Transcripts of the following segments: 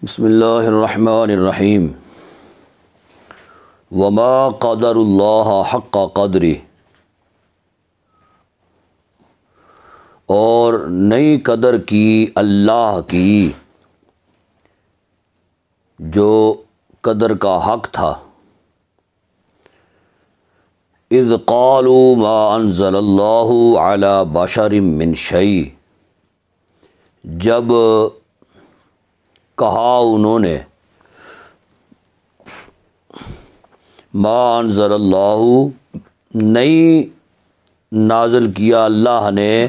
بسم اللہ الرحمن الرحیم وما قدر اللہ حق قدری، اور نہیں قدر کی اللہ کی جو قدر کا حق تھا۔ اذ قالوا ما انزل اللہ علی بشر من شیء، جب کہا انہوں نے ما انزل اللہ، نہیں نازل کیا اللہ نے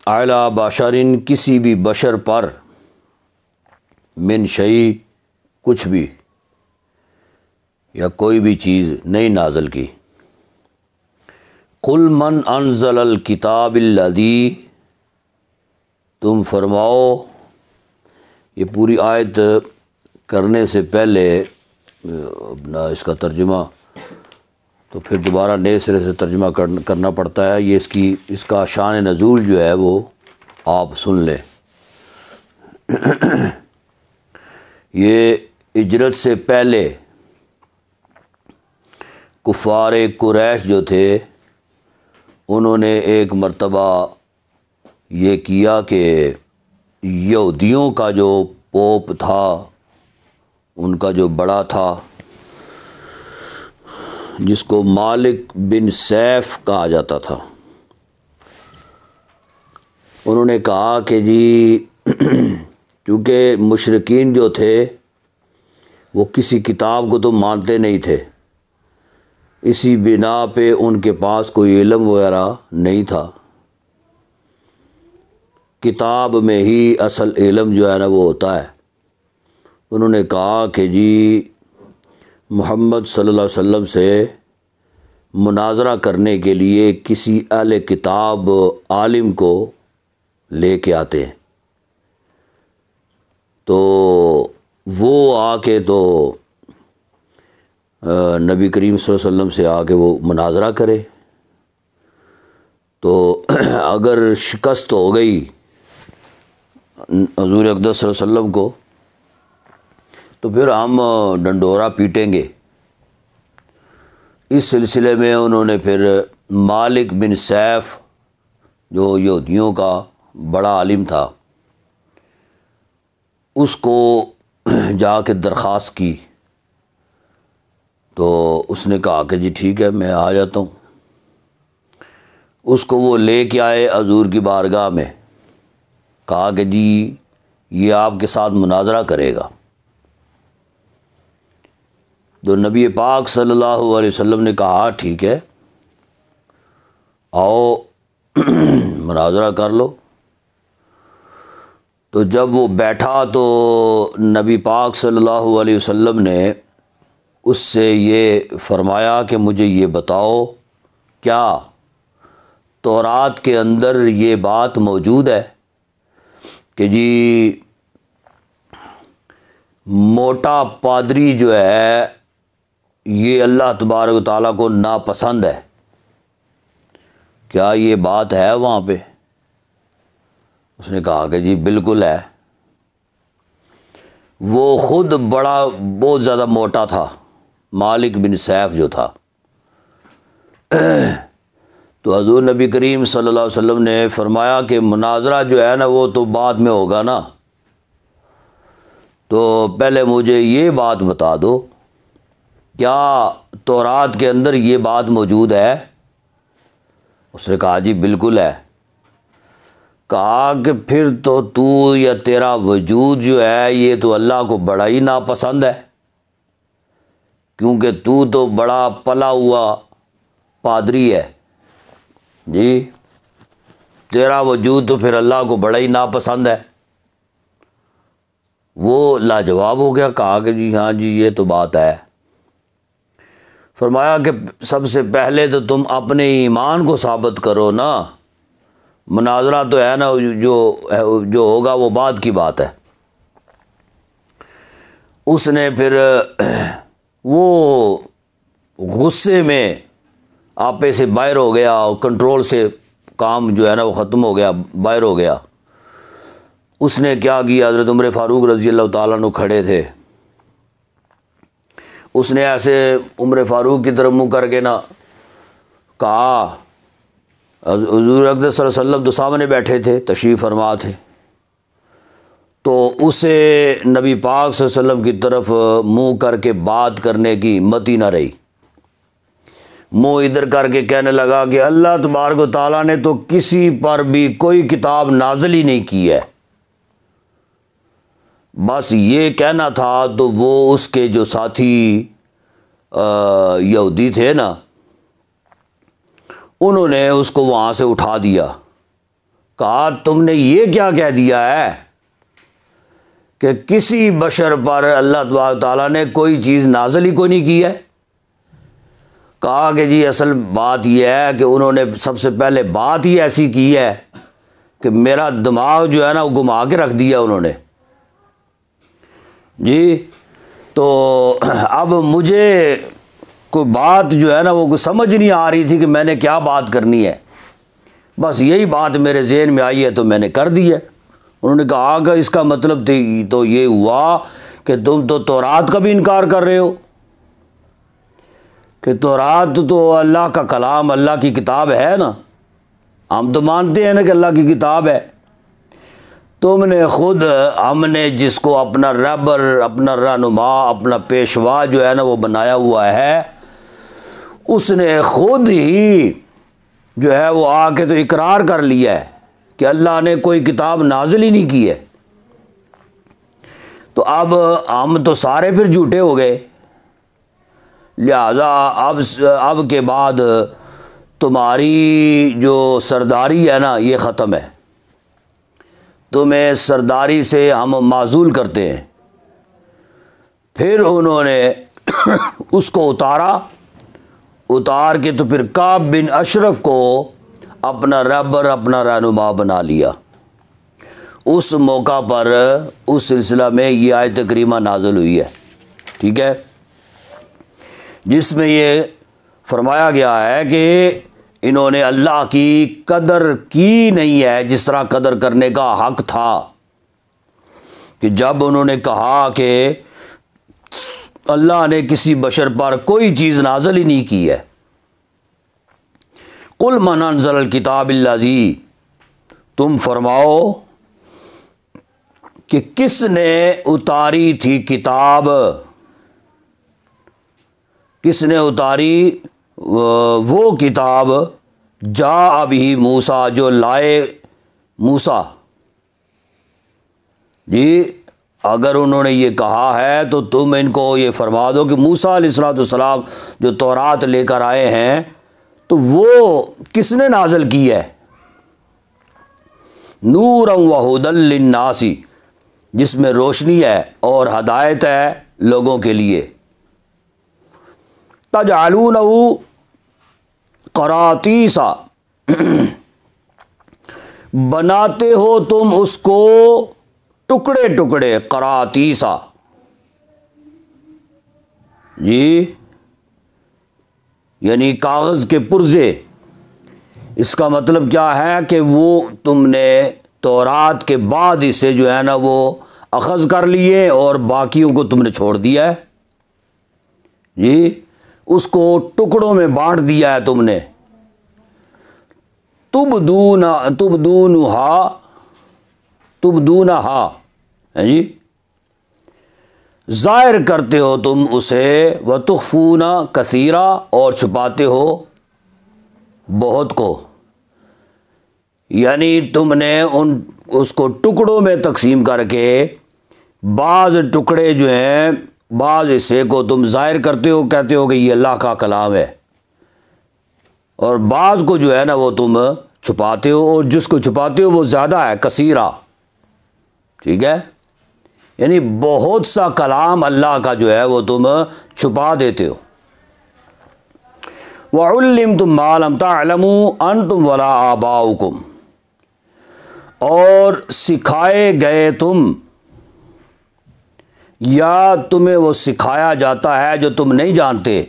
علی بشرٍ کسی بھی بشر پر، من شیء کچھ بھی یا کوئی بھی چیز نہیں نازل کی۔ قل من انزل الکتاب الذی، تم فرماؤ، یہ پوری آیت کرنے سے پہلے اپنا اس کا ترجمہ تو پھر دوبارہ نئے سرے سے ترجمہ کرنا پڑتا ہے۔ یہ اس کا شان نزول جو ہے وہ آپ سن لیں۔ یہ ہجرت سے پہلے کفار قریش جو تھے انہوں نے ایک مرتبہ یہ کیا کہ یہودیوں کا جو پوپ تھا، ان کا جو بڑا تھا، جس کو مالک بن سیف کہا جاتا تھا، انہوں نے کہا کہ جی کیونکہ مشرکین جو تھے وہ کسی کتاب کو تو مانتے نہیں تھے، اسی بنا پہ ان کے پاس کوئی علم وغیرہ نہیں تھا۔ کتاب میں ہی اصل علم جو ہے نا وہ ہوتا ہے۔ انہوں نے کہا کہ جی محمد صلی اللہ علیہ وسلم سے مناظرہ کرنے کے لیے کسی اہل کتاب عالم کو لے کے آتے ہیں، تو وہ آ کے تو نبی کریم صلی اللہ علیہ وسلم سے آ کے وہ مناظرہ کرے، تو اگر شکست ہو گئی حضور اقدس صلی اللہ علیہ وسلم کو تو پھر ہم ڈنڈورا پیٹیں گے۔ اس سلسلے میں انہوں نے پھر مالک بن سیف جو یہودیوں کا بڑا عالم تھا اس کو جا کے درخواست کی، تو اس نے کہا کہ جی ٹھیک ہے میں آ جاتا ہوں۔ اس کو وہ لے کے آئے حضور کی بارگاہ میں، کہا کہ جی یہ آپ کے ساتھ مناظرہ کرے گا۔ تو نبی پاک صلی اللہ علیہ وسلم نے کہا ٹھیک ہے آؤ مناظرہ کر لو۔ تو جب وہ بیٹھا تو نبی پاک صلی اللہ علیہ وسلم نے اس سے یہ فرمایا کہ مجھے یہ بتاؤ کیا تورات کے اندر یہ بات موجود ہے کہ جی موٹا پادری جو ہے یہ اللہ تبارک و تعالیٰ کو ناپسند ہے؟ کیا یہ بات ہے وہاں پہ؟ اس نے کہا کہ جی بالکل ہے۔ وہ خود بہت زیادہ موٹا تھا، مالک بن سیف جو تھا۔ تو حضور نبی کریم صلی اللہ علیہ وسلم نے فرمایا کہ مناظرہ جو ہے نا وہ تو بعد میں ہوگا نا، تو پہلے مجھے یہ بات بتا دو کیا تورات کے اندر یہ بات موجود ہے؟ اس نے کہا جی بالکل ہے۔ کہا کہ پھر تو یا تیرا وجود جو ہے یہ تو اللہ کو بڑا ہی ناپسند ہے، کیونکہ تو بڑا پلا ہوا پادری ہے جی، تیرا وجود تو پھر اللہ کو بڑا ہی ناپسند ہے۔ وہ لاجواب ہو گیا، کہا کہ جی ہاں جی یہ تو بات ہے۔ فرمایا کہ سب سے پہلے تو تم اپنے ایمان کو ثابت کرو نا، مناظرہ تو ہے نا جو ہوگا وہ بعد کی بات ہے۔ اس نے پھر وہ غصے میں آپے سے باہر ہو گیا اور کنٹرول سے کام جو ہے نا وہ ختم ہو گیا، باہر ہو گیا۔ اس نے کیا کیا، حضرت عمر فاروق رضی اللہ تعالیٰ عنہ کھڑے تھے، اس نے ایسے عمر فاروق کی طرف منہ کر کے نہ کہا، حضور اقدس صلی اللہ علیہ وسلم تو سامنے بیٹھے تھے، تشریف فرما تھے، تو اسے نبی پاک صلی اللہ علیہ وسلم کی طرف منہ کر کے بات کرنے کی ہمت ہی نہ رہی، منہ ادھر کر کے کہنے لگا کہ اللہ تبارک و تعالیٰ نے تو کسی پر بھی کوئی کتاب نازل ہی نہیں کی ہے، بس یہ کہنا تھا۔ تو وہ اس کے جو ساتھی یہودی تھے نا، انہوں نے اس کو وہاں سے اٹھا دیا، کہا تم نے یہ کیا کہہ دیا ہے کہ کسی بشر پر اللہ تبارک تعالیٰ نے کوئی چیز نازل ہی کوئی نہیں کی ہے۔ کہا کہ جی اصل بات یہ ہے کہ انہوں نے سب سے پہلے بات ہی ایسی کی ہے کہ میرا دماغ جو ہے نا وہ گھما کے رکھ دیا انہوں نے جی۔ تو اب مجھے کوئی بات جو ہے نا وہ کوئی سمجھ نہیں آ رہی تھی کہ میں نے کیا بات کرنی ہے، بس یہی بات میرے ذہن میں آئی ہے تو میں نے کر دی ہے۔ انہوں نے کہا کہ اس کا مطلب تو یہ ہوا کہ تم تو تورات کا بھی انکار کر رہے ہو، کہ تورات تو اللہ کا کلام، اللہ کی کتاب ہے نا، ہم تو مانتے ہیں نا کہ اللہ کی کتاب ہے۔ تم نے خود، ہم نے جس کو اپنا رہبر، اپنا رہنما، اپنا پیشوا جو ہے نا وہ بنایا ہوا ہے، اس نے خود ہی جو ہے وہ آ کے تو اقرار کر لیا ہے کہ اللہ نے کوئی کتاب نازل ہی نہیں کی ہے۔ تو اب ہم تو سارے پھر جھوٹے ہو گئے، لہذا اب کے بعد تمہاری جو سرداری ہے نا یہ ختم ہے، تمہیں سرداری سے ہم معزول کرتے ہیں۔ پھر انہوں نے اس کو اتار کے تو پھر کعب بن اشرف کو اپنا رہبر، اپنا رہنما بنا لیا۔ اس موقع پر اس سلسلہ میں یہ آیت کریمہ نازل ہوئی ہے، ٹھیک ہے، جس میں یہ فرمایا گیا ہے کہ انہوں نے اللہ کی قدر کی نہیں ہے جس طرح قدر کرنے کا حق تھا، کہ جب انہوں نے کہا کہ اللہ نے کسی بشر پر کوئی چیز نازل ہی نہیں کی ہے۔ قل من انزل الکتاب الذی، تم فرماؤ کہ کس نے اتاری تھی کتاب، کس نے اتاری وہ کتاب جاء بہ موسیٰ، جو لائے موسیٰ جی۔ اگر انہوں نے یہ کہا ہے تو تم ان کو یہ فرما دو کہ موسیٰ علیہ الصلوۃ والسلام جو تورات لے کر آئے ہیں تو وہ کس نے نازل کی ہے؟ نورا وہدی للناس، جس میں روشنی ہے اور ہدایت ہے لوگوں کے لیے۔ تجعلونہ قراطیسا، بناتے ہو تم اس کو ٹکڑے ٹکڑے، قراطیسا جی، یعنی کاغذ کے پرزے۔ اس کا مطلب کیا ہے کہ وہ تم نے تورات کے بعد اسے جو ہے نا وہ اخذ کر لیے اور باقیوں کو تم نے چھوڑ دیا ہے جی، اس کو ٹکڑوں میں بانٹ دیا ہے تم نے۔ تبدونہا جی، ظاہر کرتے ہو تم اسے، وتخفون کثیرا، اور چھپاتے ہو بہت کو، یعنی تم نے اس کو ٹکڑوں میں تقسیم کر کے بعض ٹکڑے جو ہیں، بعض حصے کو تم ظاہر کرتے ہو، کہتے ہو کہ یہ اللہ کا کلام ہے، اور بعض کو جو ہے نا وہ تم چھپاتے ہو، اور جس کو چھپاتے ہو وہ زیادہ ہے، کثیرہ، ٹھیک ہے، یعنی بہت سا کلام اللہ کا جو ہے وہ تم چھپا دیتے ہو۔ وَعُلِّمْتُم مَّا لَمْ تَعْلَمُوا أَنتُمْ وَلَا آبَاؤُكُمْ، اور سکھائے گئے تم، یا تمہیں وہ سکھایا جاتا ہے جو تم نہیں جانتے،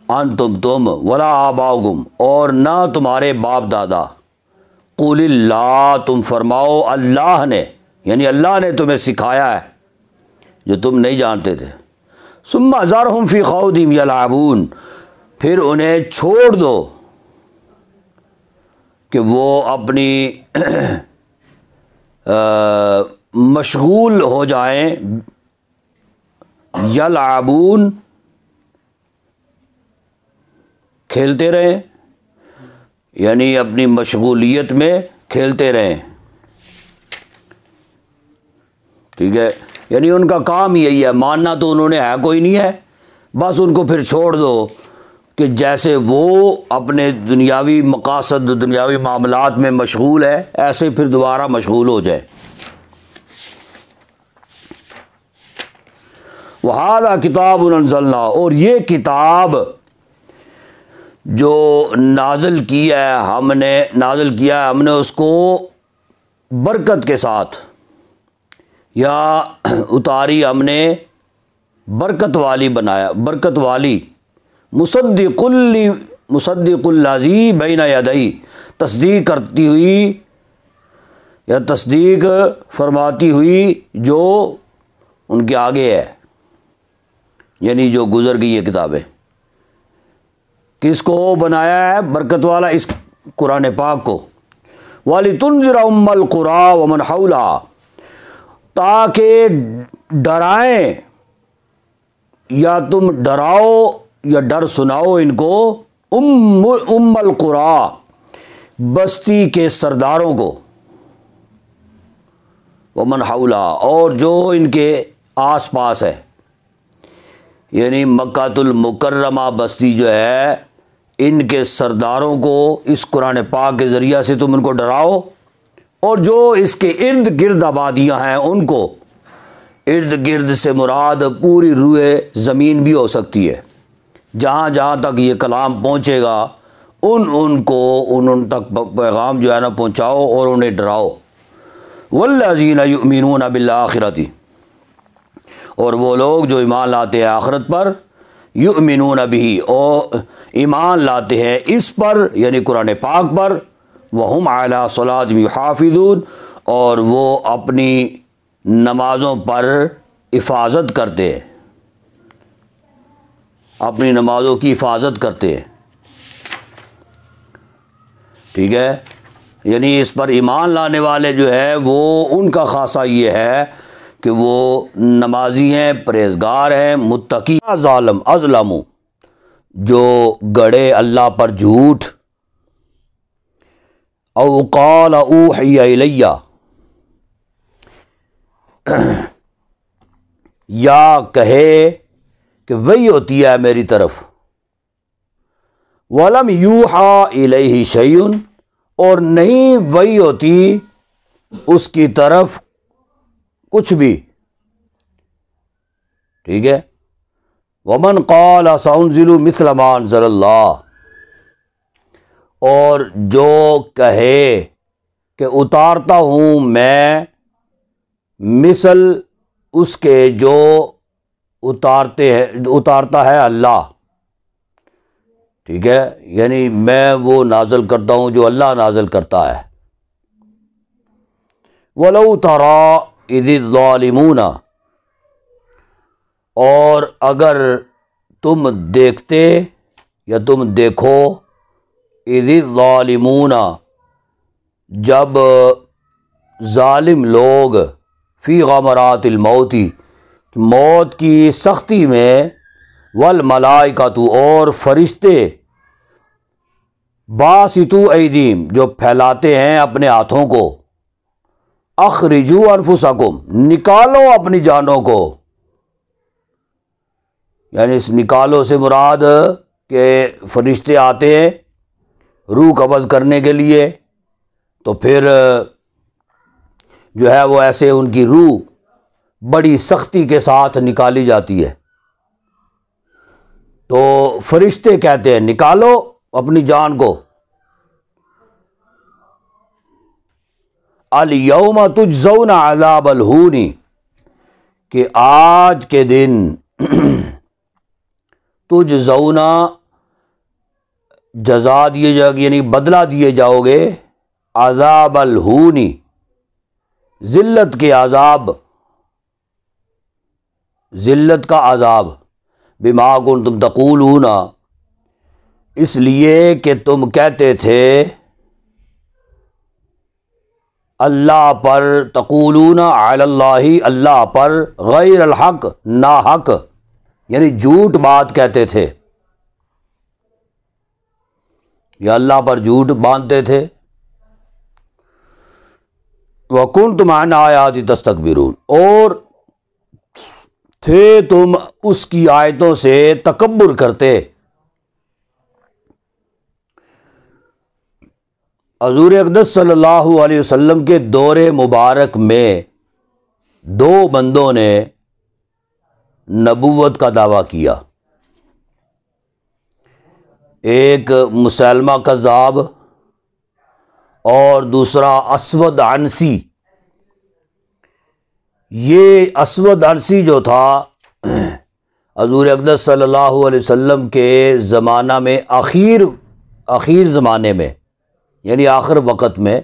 انتم تم، ولا آباؤکم، اور نہ تمہارے باپ دادا، قل اللہ، تم فرماؤ اللہ نے، یعنی اللہ نے تمہیں سکھایا ہے جو تم نہیں جانتے تھے۔ ثم ذرہم فی خوضہم یلعبون، پھر انہیں چھوڑ دو کہ وہ اپنی مشغول ہو جائیں، یلعبون کھیلتے رہیں، یعنی اپنی مشغولیت میں کھیلتے رہیں، ٹھیک ہے، یعنی ان کا کام یہی ہے، ماننا تو انہوں نے ہے کوئی نہیں ہے، بس ان کو پھر چھوڑ دو کہ جیسے وہ اپنے دنیاوی مقاصد دنیاوی معاملات میں مشغول ہے، ایسے پھر دوبارہ مشغول ہو جائے۔ وَهَذَا كِتَابٌ أَنزَلْنَاهُ، اور یہ کتاب جو نازل کیا ہے ہم نے اس کو برکت کے ساتھ، یا اتاری ہم نے برکت والی بنایا، برکت والی، مصدق الذی بین یدیہ، تصدیق کرتی ہوئی یا تصدیق فرماتی ہوئی جو ان کے آگے ہے، یعنی جو گزر گئی یہ کتابیں۔ کس کو بنایا ہے برکت والا؟ اس قرآن پاک کو۔ وَلِتُنذِرَ أُمَّ الْقُرَىٰ وَمَنْ حَوْلَهَا، تاکہ ڈرائیں یا تم ڈراؤ یا ڈر سناؤ ان کو، ام القریٰ، بستی کے سرداروں کو، ومن حولها، اور جو ان کے آس پاس ہے، یعنی مکہ المکرمہ بستی جو ہے، ان کے سرداروں کو اس قرآن پاک کے ذریعہ سے تم ان کو ڈراؤ، اور جو اس کے ارد گرد آبادیاں ہیں ان کو، ارد گرد سے مراد پوری روئے زمین بھی ہو سکتی ہے، جہاں جہاں تک یہ کلام پہنچے گا ان تک پیغام جو ہے نا پہنچاؤ اور انہیں ڈراؤ۔ والذین یؤمنون بالآخرۃ، اور وہ لوگ جو ایمان لاتے ہیں آخرت پر، یؤمنون بہ، اور ایمان لاتے ہیں اس پر یعنی قرآن پاک پر، وہم علی صلاتہم یحافظون، اور وہ اپنی نمازوں پر حفاظت کرتے ہیں، اپنی نمازوں کی حفاظت کرتے ہیں، ٹھیک ہے، یعنی اس پر ایمان لانے والے جو ہے وہ ان کا خاصہ یہ ہے کہ وہ نمازی ہیں، پرہیزگار ہیں، متقی۔ ظالم اظلم، جو گڑے اللہ پر جھوٹ، او قال اوحی الی، یا کہے کہ وہی ہوتی ہے میری طرف، ولم یوحی الیہ شیء، اور نہیں وہی ہوتی اس کی طرف کچھ بھی، ٹھیک ہے، ومن قال سأنزل مثل ما انزل اللہ، اور جو کہے کہ اتارتا ہوں میں مثل اس کے جو اتارتا ہے اللہ، ٹھیک ہے، یعنی میں وہ نازل کرتا ہوں جو اللہ نازل کرتا ہے۔ وَلَوْ تَرَىٰ إِذِ الظَّالِمُونَ، اور اگر تم دیکھتے یا تم دیکھو، إِذِ الظَّالِمُونَ، جب ظالم لوگ، فی غمرات الموت، موت کی سختی میں، والملائکۃ، اور فرشتے، باسطوا ایدیہم، جو پھیلاتے ہیں اپنے ہاتھوں کو، اخرجوا انفسکم، نکالو اپنی جانوں کو، یعنی اس نکالو سے مراد کہ فرشتے آتے ہیں روح قبض کرنے کے لیے، تو پھر جو ہے وہ ایسے ان کی روح بڑی سختی کے ساتھ نکالی جاتی ہے، تو فرشتے کہتے ہیں نکالو اپنی جان کو، الیوم تجزون عذاب الہون، کہ آج کے دن تجزون، جزا دیے جاؤ، یعنی بدلہ دیے جاؤ گے، عذاب الہونی، ذلت کے عذاب، ذلت کا عذاب، بما کنتم تقولون، اس لیے کہ تم کہتے تھے اللہ پر، تقولون علی اللہ، اللہ پر، غیر الحق، ناحق، یعنی جھوٹ بات کہتے تھے، یا اللہ پر جھوٹ باندھتے تھے۔ وَكُنْتُمْ عَنْ آیَاتِ تَسْتَكْبِرُونَ، اور تھے تم اس کی آیتوں سے تکبر کرتے۔ حضور اقدس صلی اللہ علیہ وسلم کے دور مبارک میں دو بندوں نے نبوت کا دعویٰ کیا، ایک مسیلمہ کذاب اور دوسرا اسود عنسی۔ یہ اسود عنسی جو تھا حضور اقدس صلی اللہ علیہ وسلم کے زمانہ میں، آخر زمانے میں، یعنی آخر وقت میں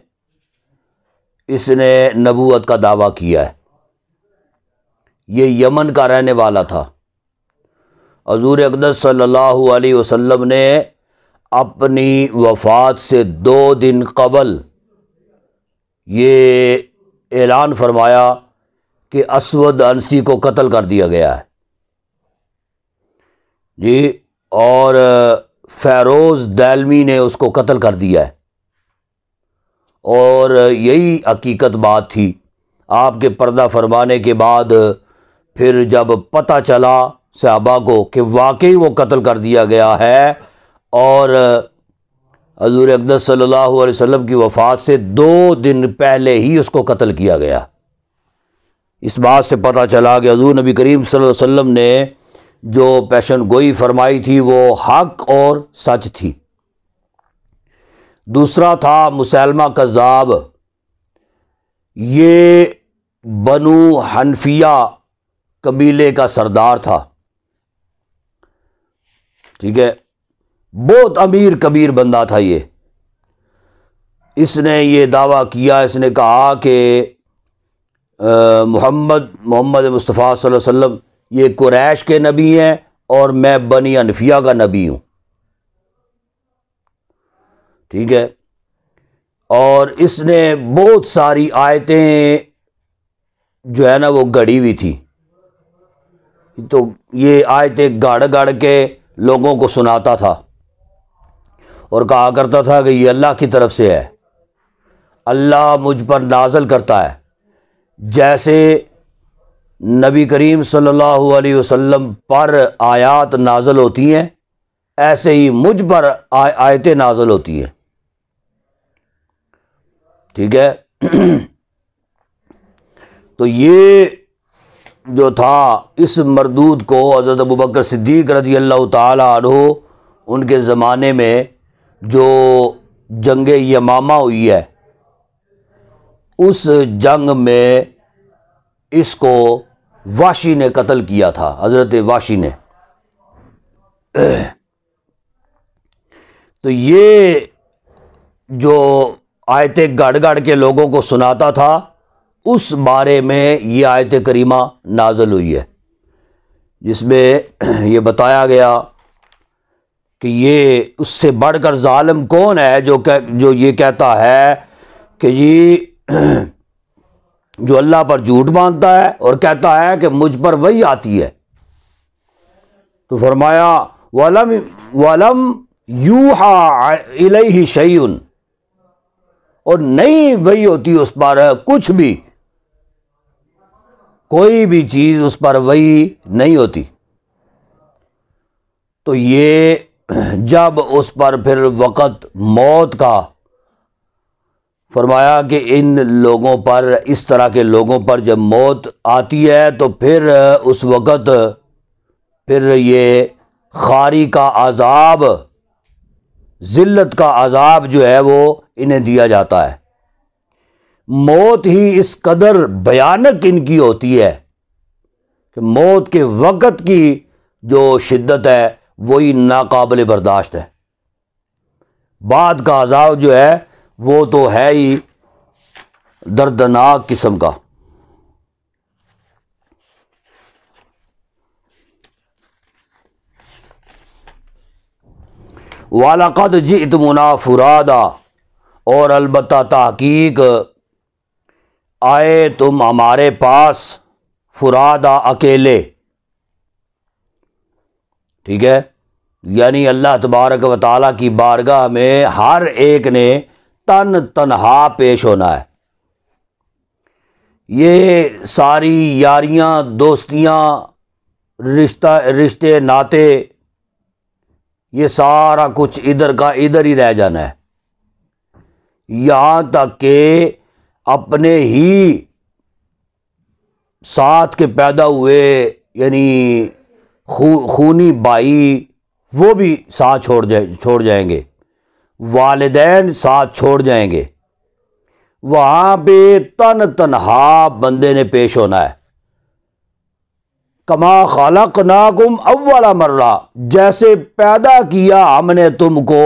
اس نے نبوت کا دعویٰ کیا ہے۔ یہ یمن کا رہنے والا تھا۔ حضور اقدس صلی اللہ علیہ وسلم نے اپنی وفات سے 2 دن قبل یہ اعلان فرمایا کہ اسود عنسی کو قتل کر دیا گیا ہے جی، اور فیروز دہلوی نے اس کو قتل کر دیا ہے، اور یہی حقیقت بات تھی۔ آپ کے پردہ فرمانے کے بعد پھر جب پتہ چلا صحابہ کو کہ واقعی وہ قتل کر دیا گیا ہے، اور حضور اقدس صلی اللہ علیہ وسلم کی وفات سے 2 دن پہلے ہی اس کو قتل کیا گیا، اس بات سے پتہ چلا کہ حضور نبی کریم صلی اللہ علیہ وسلم نے جو پیشن گوئی فرمائی تھی وہ حق اور سچ تھی۔ دوسرا تھا مسیلمہ کذاب، یہ بنو حنفیہ قبیلے کا سردار تھا، ٹھیک ہے، بہت امیر کبیر بندہ تھا یہ۔ اس نے یہ دعویٰ کیا، اس نے کہا کہ محمد مصطفیٰ صلی اللہ علیہ وسلم یہ قریش کے نبی ہیں اور میں بنی حنفیہ کا نبی ہوں، ٹھیک ہے، اور اس نے بہت ساری آیتیں جو ہے نا وہ گڑھی ہوئی تھی، تو یہ آیتیں گڑ کے لوگوں کو سناتا تھا اور کہا کرتا تھا کہ یہ اللہ کی طرف سے ہے، اللہ مجھ پر نازل کرتا ہے، جیسے نبی کریم صلی اللہ علیہ وسلم پر آیات نازل ہوتی ہیں ایسے ہی مجھ پر آیتیں نازل ہوتی ہیں، ٹھیک ہے۔ تو یہ جو تھا، اس مردود کو حضرت ابوبکر صدیق رضی اللہ تعالی عنہ ان کے زمانے میں جو جنگ یمامہ ہوئی ہے، اس جنگ میں اس کو وحشی نے قتل کیا تھا، حضرت وحشی نے۔ تو یہ جو آیتیں گڑ کے لوگوں کو سناتا تھا، اس بارے میں یہ آیت کریمہ نازل ہوئی ہے، جس میں یہ بتایا گیا کہ یہ اس سے بڑھ کر ظالم کون ہے جو یہ کہتا ہے کہ یہ جو اللہ پر جھوٹ باندھتا ہے اور کہتا ہے کہ مجھ پر وحی آتی ہے۔ تو فرمایا وَلَمْ يُوحَى إِلَيْهِ شَيْءٌ، اور نہیں وحی ہوتی اس پر کچھ بھی، کوئی بھی چیز اس پر وحی نہیں ہوتی۔ تو یہ جب اس پر پھر وقت موت کا فرمایا کہ ان لوگوں پر، اس طرح کے لوگوں پر جب موت آتی ہے تو پھر اس وقت پھر یہ خاری کا عذاب، ذلت کا عذاب جو ہے وہ انہیں دیا جاتا ہے۔ موت ہی اس قدر بھیانک ان کی ہوتی ہے کہ موت کے وقت کی جو شدت ہے وہی ناقابل برداشت ہے، بعد کا عذاب جو ہے وہ تو ہے ہی دردناک قسم کا۔ وَلَقَدْ جِئْتُمُونَا فُرَادًا، اور البتہ تحقیق آئے تم ہمارے پاس فرادا، اکیلے، ٹھیک ہے، یعنی اللہ تبارک و تعالیٰ کی بارگاہ میں ہر ایک نے تنہا پیش ہونا ہے۔ یہ ساری یاریاں، دوستیاں، رشتے ناتے، یہ سارا کچھ ادھر کا ادھر ہی رہ جانا ہے، یہاں تک کہ اپنے ہی ساتھ کے پیدا ہوئے یعنی خونی بھائی وہ بھی ساتھ چھوڑ جائیں گے، والدین ساتھ چھوڑ جائیں گے، وہاں پہ تنہا بندے نے پیش ہونا ہے۔ کما خلقناکم اول مرہ، جیسے پیدا کیا ہم نے تم کو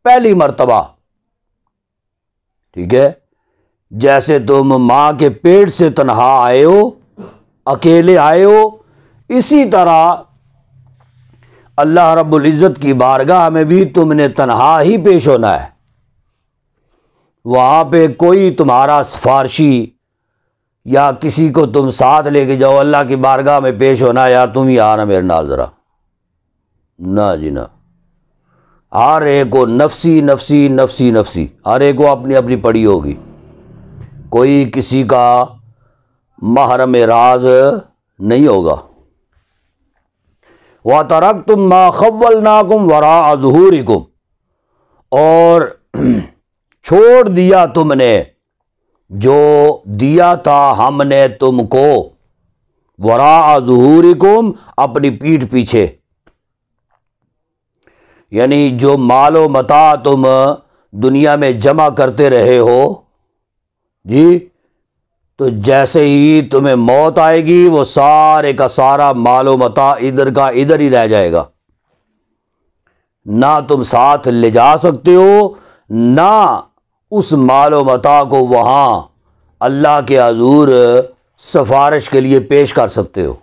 پہلی مرتبہ، ٹھیک ہے، جیسے تم ماں کے پیٹ سے تنہا آئے ہو، اکیلے آئے ہو، اسی طرح اللہ رب العزت کی بارگاہ میں بھی تم نے تنہا ہی پیش ہونا ہے۔ وہاں پہ کوئی تمہارا سفارشی یا کسی کو تم ساتھ لے کے جاؤ اللہ کی بارگاہ میں پیش ہونا، یار تم ہی آنا میرے نال ذرا، نہ جی نہ، ہر ایک کو نفسی نفسی نفسی نفسی، ہر ایک کو اپنی اپنی پڑی ہوگی، کوئی کسی کا محرم راز نہیں ہوگا۔ وَتَرَكْتُم مَّا خَوَّلْنَاكُمْ وَرَاءَ ظُهُورِكُمْ، اور چھوڑ دیا تم نے جو دیا تھا ہم نے تم کو، وَرَاءَ ظُهُورِكُمْ، اپنی پیٹھ پیچھے، یعنی جو مال و متاع تم دنیا میں جمع کرتے رہے ہو جی، تو جیسے ہی تمہیں موت آئے گی وہ سارے کا سارا مال و متاع ادھر کا ادھر ہی رہ جائے گا، نہ تم ساتھ لے جا سکتے ہو، نہ اس مال و متاع کو وہاں اللہ کے حضور سفارش کے لیے پیش کر سکتے ہو،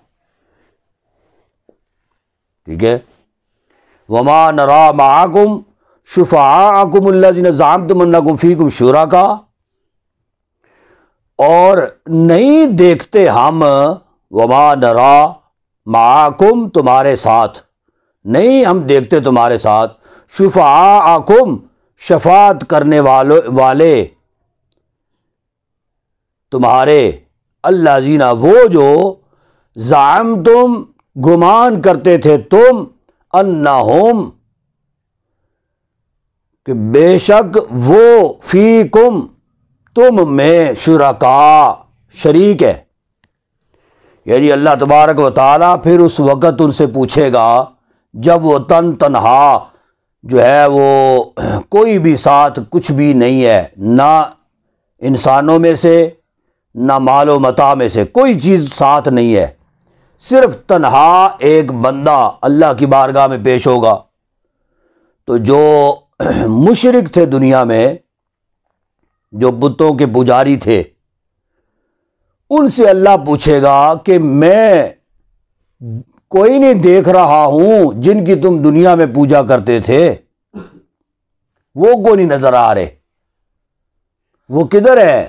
ٹھیک ہے۔ وَمَا نَرَىٰ مَعَكُمْ شُفَعَاءَكُمُ الَّذِينَ زَعَمْتُمْ أَنَّكُمْ فِيكُمْ شُرَكَاء، اور نہیں دیکھتے ہم، وَمَا نَرَىٰ مَعَكُمْ، تمہارے ساتھ نہیں ہم دیکھتے تمہارے ساتھ، شُفَعَاءَكُمْ، شفاعت کرنے والے تمہارے، الذین، وہ جو زعمتم، گمان کرتے تھے تم، انہم، کہ بے شک وہ، فیکم، تم میں، شرکاء، شریک ہے، یعنی اللہ تبارک و تعالیٰ پھر اس وقت ان سے پوچھے گا جب وہ تنہا جو ہے وہ کوئی بھی ساتھ کچھ بھی نہیں ہے، نہ انسانوں میں سے نہ مال و متاع میں سے کوئی چیز ساتھ نہیں ہے، صرف تنہا ایک بندہ اللہ کی بارگاہ میں پیش ہوگا۔ تو جو مشرک تھے دنیا میں، جو بتوں کے پجاری تھے، ان سے اللہ پوچھے گا کہ میں کوئی نہیں دیکھ رہا ہوں جن کی تم دنیا میں پوجا کرتے تھے، وہ کو نہیں نظر آ رہے، وہ کدھر ہے؟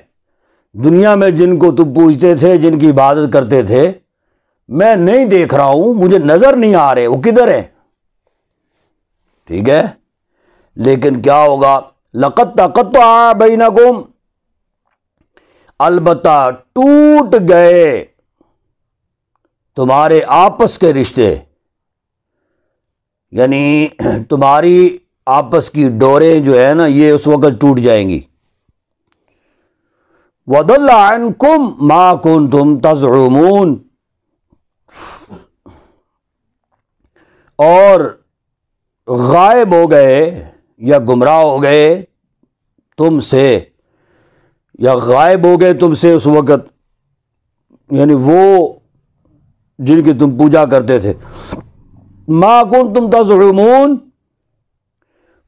دنیا میں جن کو تم پوجتے تھے، جن کی عبادت کرتے تھے، میں نہیں دیکھ رہا ہوں، مجھے نظر نہیں آ رہے، وہ کدھر ہے؟ ٹھیک ہے، لیکن کیا ہوگا؟ لَقَدْ تَقَطَّعَ بَيْنَكُمْ، البتہ ٹوٹ گئے تمہارے آپس کے رشتے، یعنی تمہاری آپس کی ڈوریں جو ہے نا یہ اس وقت ٹوٹ جائیں گی۔ وَضَلَّ عَنْكُمْ مَا كُنْتُمْ تَزْعُمُونَ، اور غائب ہو گئے یا گمراہ ہو گئے تم سے، یا غائب ہو گئے تم سے اس وقت، یعنی وہ جن کی تم پوجا کرتے تھے، ما کنتم تزعمون،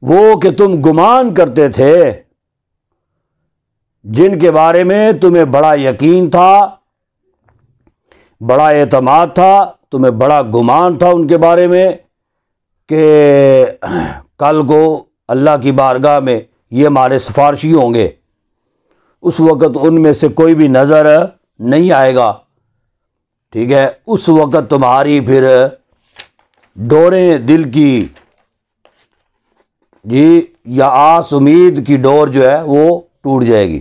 وہ کہ تم گمان کرتے تھے، جن کے بارے میں تمہیں بڑا یقین تھا، بڑا اعتماد تھا، تمہیں بڑا گمان تھا ان کے بارے میں کہ کل کو اللہ کی بارگاہ میں یہ ہمارے سفارشی ہوں گے، اس وقت ان میں سے کوئی بھی نظر نہیں آئے گا، ٹھیک ہے، اس وقت تمہاری پھر ڈوریں دل کی یا آس امید کی ڈور جو ہے وہ ٹوٹ جائے گی۔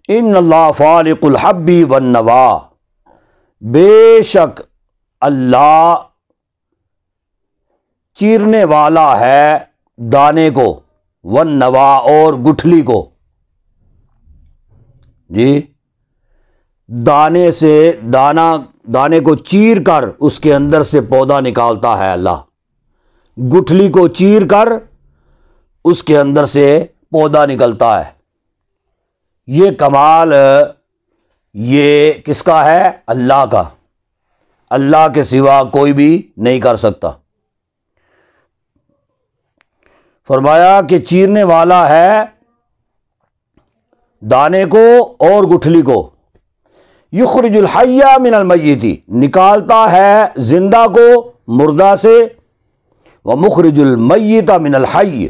ان اللہ فالق الحب والنوا، بے شک اللہ چیرنے والا ہے دانے کو، والنوا اور گٹھلی کو، دانے کو چیر کر اس کے اندر سے پودا نکالتا ہے اللہ، گٹھلی کو چیر کر اس کے اندر سے پودا نکلتا ہے۔ یہ کمال یہ کس کا ہے؟ اللہ کا، اللہ کے سوا کوئی بھی نہیں کر سکتا۔ فرمایا کہ چیرنے والا ہے دانے کو اور گٹھلی کو، یخرج الحی من المیت، نکالتا ہے زندہ کو مردہ سے، ومخرج المیت من الحی،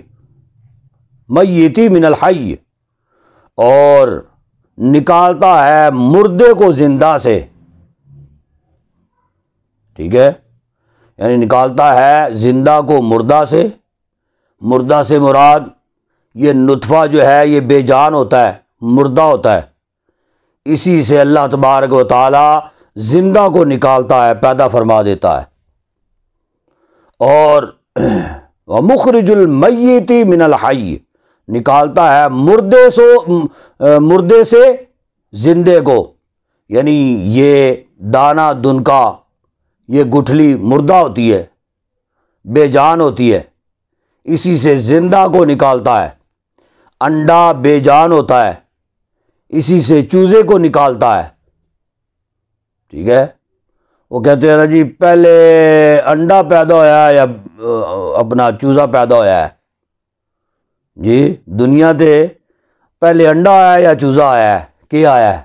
میتی من الحی، اور نکالتا ہے مردے کو زندہ سے، ٹھیک ہے، یعنی نکالتا ہے زندہ کو مردہ سے۔ مردہ سے مراد یہ نطفہ جو ہے یہ بے جان ہوتا ہے، مردہ ہوتا ہے، اسی سے اللہ تبارک و تعالی زندہ کو نکالتا ہے، پیدا فرما دیتا ہے۔ اور ومخرج المیت من الحی، نکالتا ہے مردے سے زندے کو، یعنی یہ دانہ دنکا، یہ گٹھلی مردہ ہوتی ہے، بے جان ہوتی ہے، اسی سے زندہ کو نکالتا ہے۔ انڈا بے جان ہوتا ہے، اسی سے چوزے کو نکالتا ہے، ٹھیک ہے۔ وہ کہتے ہیں نا جی پہلے انڈا پیدا ہوا ہے یا اپنا چوزا پیدا ہوا ہے؟ جی دنیا تے پہلے انڈا آیا ہے یا چوزا آیا ہے؟ کیا آیا ہے؟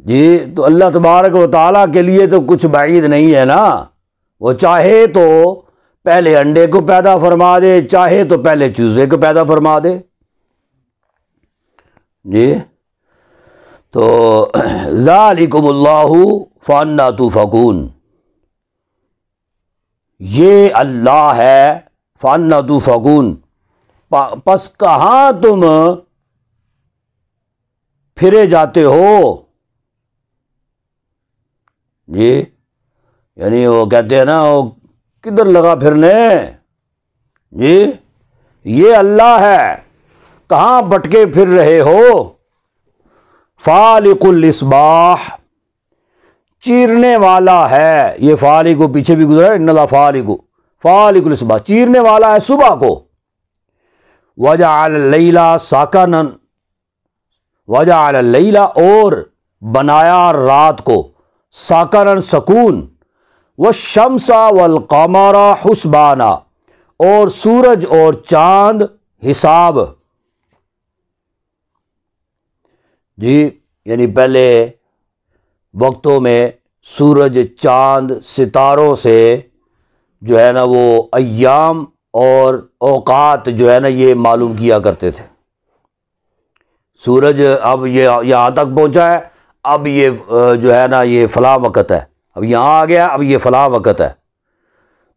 جی تو اللہ تبارک و تعالیٰ کے لیے تو کچھ بعید نہیں ہے نا، وہ چاہے تو پہلے انڈے کو پیدا فرما دے، چاہے تو پہلے چوزے کو پیدا فرما دے، جی۔ تو ذالکم اللہ فانا توفکون، یہ اللہ ہے، فانا توفکون، پس کہاں تم پھرے جاتے ہو؟ جی یعنی وہ کہتے ہیں نا وہ کدھر لگا پھرنے، جی یہ اللہ ہے، کہاں بٹکے پھر رہے ہو؟ فالق الاصباح، چیرنے والا ہے، یہ فالق کو پیچھے بھی گزرا ہے، ان اللہ فالق الاصباح، چیرنے والا ہے صبح کو، وجعل اللیل ساکنا، وجعل اللیل اور بنایا رات کو، ساکنا سکون، والشمس والقمر حسبانا، اور سورج اور چاند حساب، جی یعنی پہلے وقتوں میں سورج چاند ستاروں سے جو ہے نا وہ ایام اور اوقات جو ہے نا یہ معلوم کیا کرتے تھے۔ سورج اب یہ یہاں تک پہنچا ہے، اب یہ جو ہے نا یہ فلاں وقت ہے، اب یہاں آ گیا، اب یہ فلاں وقت ہے،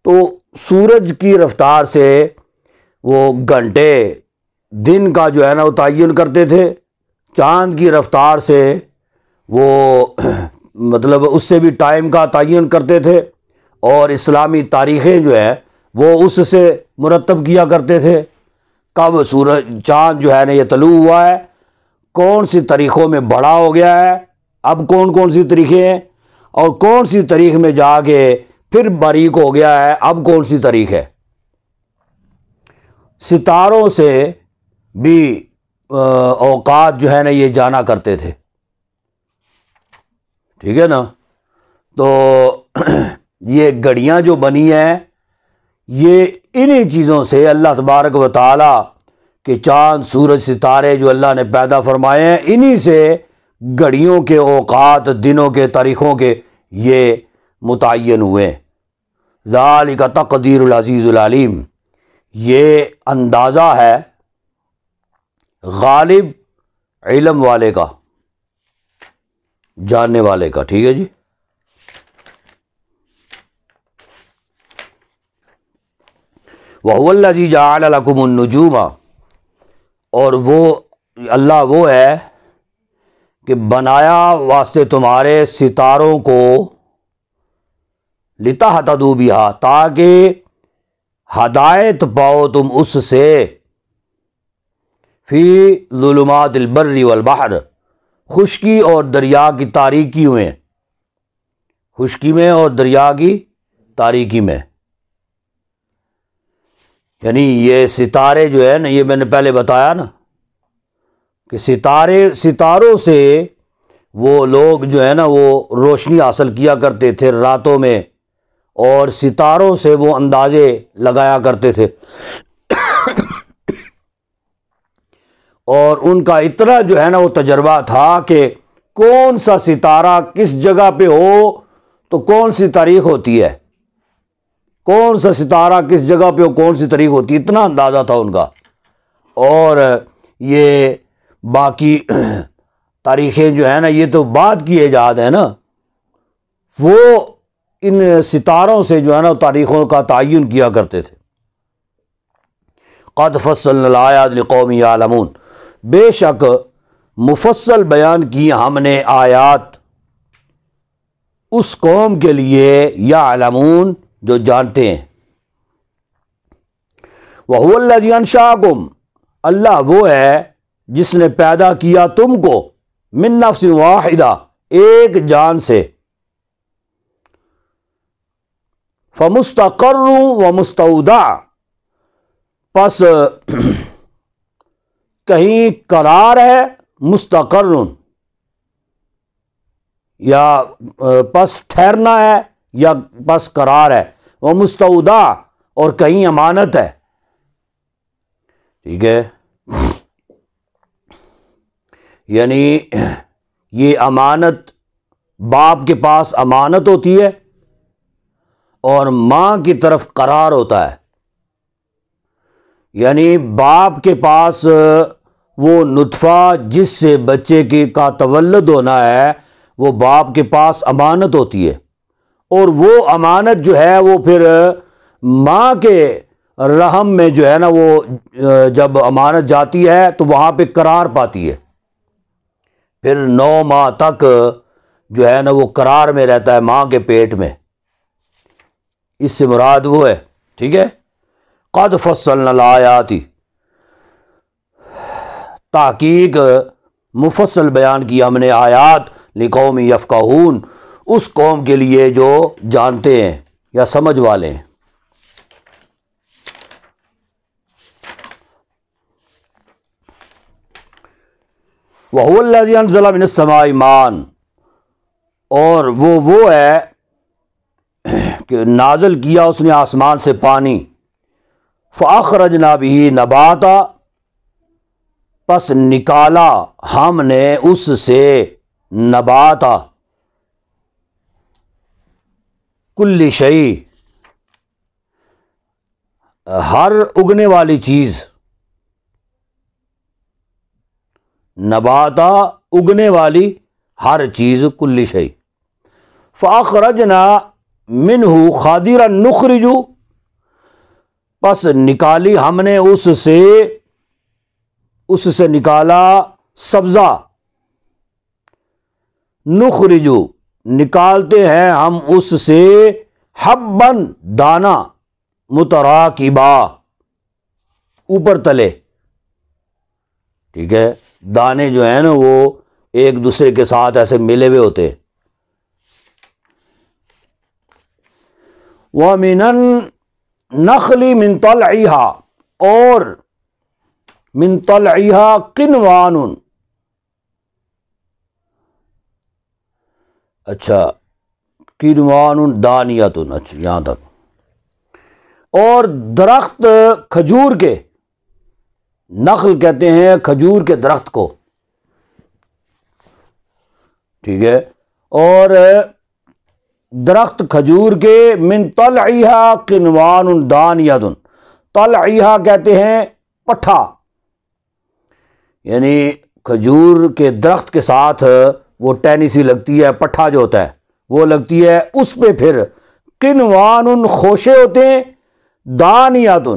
تو سورج کی رفتار سے وہ گھنٹے دن کا جو ہے نا وہ تعین کرتے تھے، چاند کی رفتار سے وہ مطلب اس سے بھی ٹائم کا تعین کرتے تھے، اور اسلامی تاریخیں جو ہیں وہ اس سے مرتب کیا کرتے تھے، کب سورج چاند جو ہے نا یہ طلوع ہوا ہے، کون سی تاریخوں میں بڑا ہو گیا ہے، اب کون سی تاریخیں ہیں، اور کون سی تاریخ میں جا کے پھر باریک ہو گیا ہے، اب کون سی تاریخ ہے۔ ستاروں سے بھی اوقات جو ہے نا یہ جانا کرتے تھے، ٹھیک ہے نا۔ تو یہ گھڑیاں جو بنی ہیں یہ انہی چیزوں سے اللہ تبارک و تعالیٰ کہ چاند سورج ستارے جو اللہ نے پیدا فرمائے ہیں انہی سے گھڑیوں کے اوقات، دنوں کے، تاریخوں کے یہ متعین ہوئے۔ ذالک تقدیر العزیز العلیم، یہ اندازہ ہے غالب علم والے کا، جاننے والے کا۔ ٹھیک ہے جی۔ وَهُوَ الَّذِي جَعَلَ لَكُمُ النُّجُومَ، اور وہ اللہ وہ ہے کہ بنایا واسطے تمہارے ستاروں کو، لِتَهْتَدُوا بِهَا، تاکہ ہدایت پاؤ تم اس سے، فی ظلمات البر والبحر، خشکی اور دریا کی تاریکی میں، خشکی میں اور دریا کی تاریکی میں۔ یعنی یہ ستارے جو ہے نا، یہ میں نے پہلے بتایا نا کہ ستاروں سے وہ لوگ جو ہے نا وہ روشنی حاصل کیا کرتے تھے راتوں میں، اور ستاروں سے وہ اندازے لگایا کرتے تھے، اور ان کا اتنا جو ہے نا وہ تجربہ تھا کہ کون سا ستارہ کس جگہ پہ ہو تو کون سی تاریخ ہوتی ہے، کون سا ستارہ کس جگہ پہ ہو کون سی تاریخ ہوتی ہے، اتنا اندازہ تھا ان کا۔ اور یہ باقی تاریخیں جو ہیں نا یہ تو بعد کی ایجاد ہے نا، وہ ان ستاروں سے جو ہے نا تاریخوں کا تعین کیا کرتے تھے۔ قد فصلنا الآیات لقوم یعلمون، بے شک مفصل بیان کی ہم نے آیات اس قوم کے لیے یعلمون جو جانتے ہیں۔ وَهُوَ الَّذِي أَنشَأَكُمْ، اللہ وہ ہے جس نے پیدا کیا تم کو، من نفس واحدہ، ایک جان سے، فمستقر ومستودع، پس کہیں قرار ہے، مستقر یا پس ٹھہرنا ہے یا پس قرار ہے، ومستودع اور کہیں امانت ہے۔ ٹھیک ہے، یعنی یہ امانت باپ کے پاس امانت ہوتی ہے اور ماں کی طرف قرار ہوتا ہے۔ یعنی باپ کے پاس وہ نطفہ جس سے بچے کا تولد ہونا ہے وہ باپ کے پاس امانت ہوتی ہے، اور وہ امانت جو ہے وہ پھر ماں کے رحم میں جو ہے نا وہ جب امانت جاتی ہے تو وہاں پہ قرار پاتی ہے، پھر 9 ماہ تک جو ہے نا وہ قرار میں رہتا ہے ماں کے پیٹ میں، اس سے مراد وہ ہے۔ ٹھیک ہے، قد فصلنا الآیات، تحقیق مفصل بیان کی ہم نے آیات، لقوم یفقہون، اس قوم کے لیے جو جانتے ہیں یا سمجھ والے ہیں۔ وَهُوَ الَّذِي أَنزَلَ مِنَ السَّمَاءِ مَاءً، اور وہ ہے کہ نازل کیا اس نے آسمان سے پانی، فَأَخْرَجْنَا بِهِ نَبَاتًا، پس نکالا ہم نے اس سے نباتا، کل شیء، ہر اگنے والی چیز، نباتا اگنے والی ہر چیز، کل شیء، فاخرجنا منہ خاضرا نخرج، پس نکالی ہم نے اس سے نکالا سبزہ، نخرج نکالتے ہیں ہم اس سے، حباً دانا، متراکبا اوپر تلے۔ ٹھیک ہے، دانے جو ہیں نا وہ ایک دوسرے کے ساتھ ایسے ملے ہوئے ہوتے ہیں۔ وَمِنَ النَّخْلِ مِن طَلْعِهَا، اور من طلعها قنوان، اچھا قنوان دانیۃ، اچھا یہاں تک، اور درخت کھجور کے نخل کہتے ہیں کھجور کے درخت کو، ٹھیک ہے، اور درخت کھجور کے من طلعها قنوان دانیۃ، طلعها کہتے ہیں پٹھا، یعنی کھجور کے درخت کے ساتھ وہ ٹہنی سی لگتی ہے، پٹھا جو ہوتا ہے وہ لگتی ہے، اس پہ پھر قنوان خوشے ہوتے ہیں، دانیۃ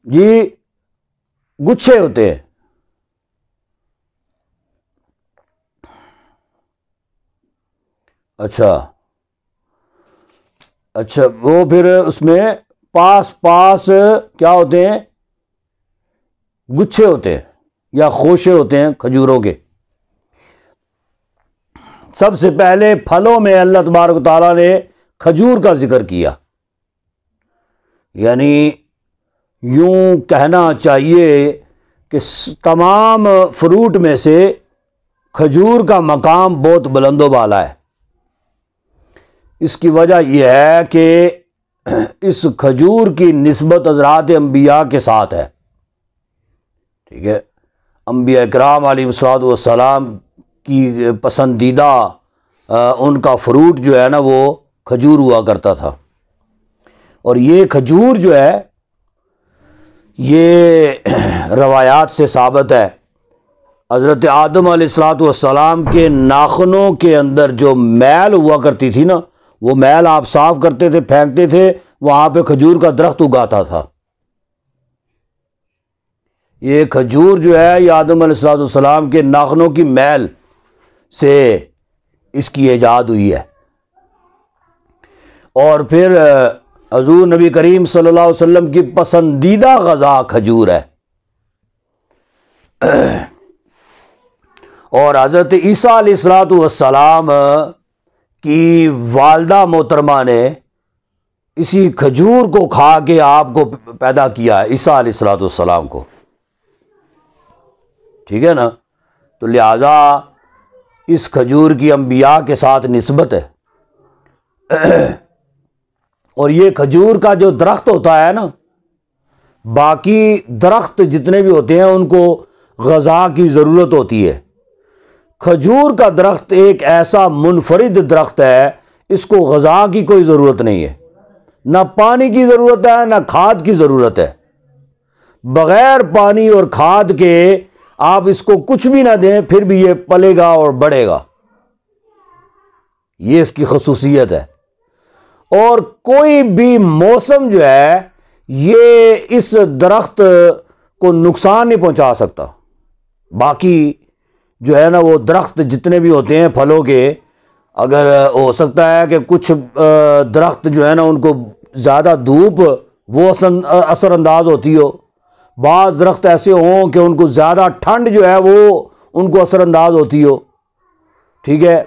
جی گچھے ہوتے ہیں۔ اچھا وہ پھر اس میں پاس کیا ہوتے ہیں؟ گچھے ہوتے ہیں یا خوشے ہوتے ہیں کھجوروں کے۔ سب سے پہلے پھلوں میں اللہ تبارک و تعالیٰ نے کھجور کا ذکر کیا، یعنی یوں کہنا چاہیے کہ تمام فروٹ میں سے کھجور کا مقام بہت بلند و بالا ہے۔ اس کی وجہ یہ ہے کہ اس کھجور کی نسبت حضرات انبیاء کے ساتھ ہے، ٹھیک ہے، انبیاء کرام علیہ الصلوۃ والسلام کی پسندیدہ ان کا فروٹ جو ہے نا وہ کھجور ہوا کرتا تھا۔ اور یہ کھجور جو ہے یہ روایات سے ثابت ہے، حضرت آدم علیہ الصلوۃ والسلام کے ناخنوں کے اندر جو میل ہوا کرتی تھی نا، وہ میل آپ صاف کرتے تھے، پھینکتے تھے، وہاں پہ کھجور کا درخت اگاتا تھا۔ یہ کھجور جو ہے یہ آدم علیہ الصلوۃ والسلام کے ناخنوں کی میل سے اس کی ایجاد ہوئی ہے۔ اور پھر حضور نبی کریم صلی اللہ علیہ وسلم کی پسندیدہ غذا کھجور ہے۔ اور حضرت عیسیٰ علیہ الصلوۃ والسلام کی والدہ محترمہ نے اسی کھجور کو کھا کے آپ کو پیدا کیا ہے، عیسیٰ علیہ الصلوۃ والسلام کو، ٹھیک ہے نا۔ تو لہذا اس کھجور کی انبیاء کے ساتھ نسبت ہے۔ اور یہ کھجور کا جو درخت ہوتا ہے نا، باقی درخت جتنے بھی ہوتے ہیں ان کو غذا کی ضرورت ہوتی ہے، کھجور کا درخت ایک ایسا منفرد درخت ہے، اس کو غذا کی کوئی ضرورت نہیں ہے، نہ پانی کی ضرورت ہے نہ کھاد کی ضرورت ہے۔ بغیر پانی اور کھاد کے آپ اس کو کچھ بھی نہ دیں پھر بھی یہ پلے گا اور بڑھے گا، یہ اس کی خصوصیت ہے۔ اور کوئی بھی موسم جو ہے یہ اس درخت کو نقصان نہیں پہنچا سکتا۔ باقی جو ہے نا وہ درخت جتنے بھی ہوتے ہیں پھلوں کے، اگر ہو سکتا ہے کہ کچھ درخت جو ہے نا ان کو زیادہ دھوپ وہ اثر انداز ہوتی ہو، بعض درخت ایسے ہوں کہ ان کو زیادہ ٹھنڈ جو ہے وہ ان کو اثر انداز ہوتی ہو، ٹھیک ہے،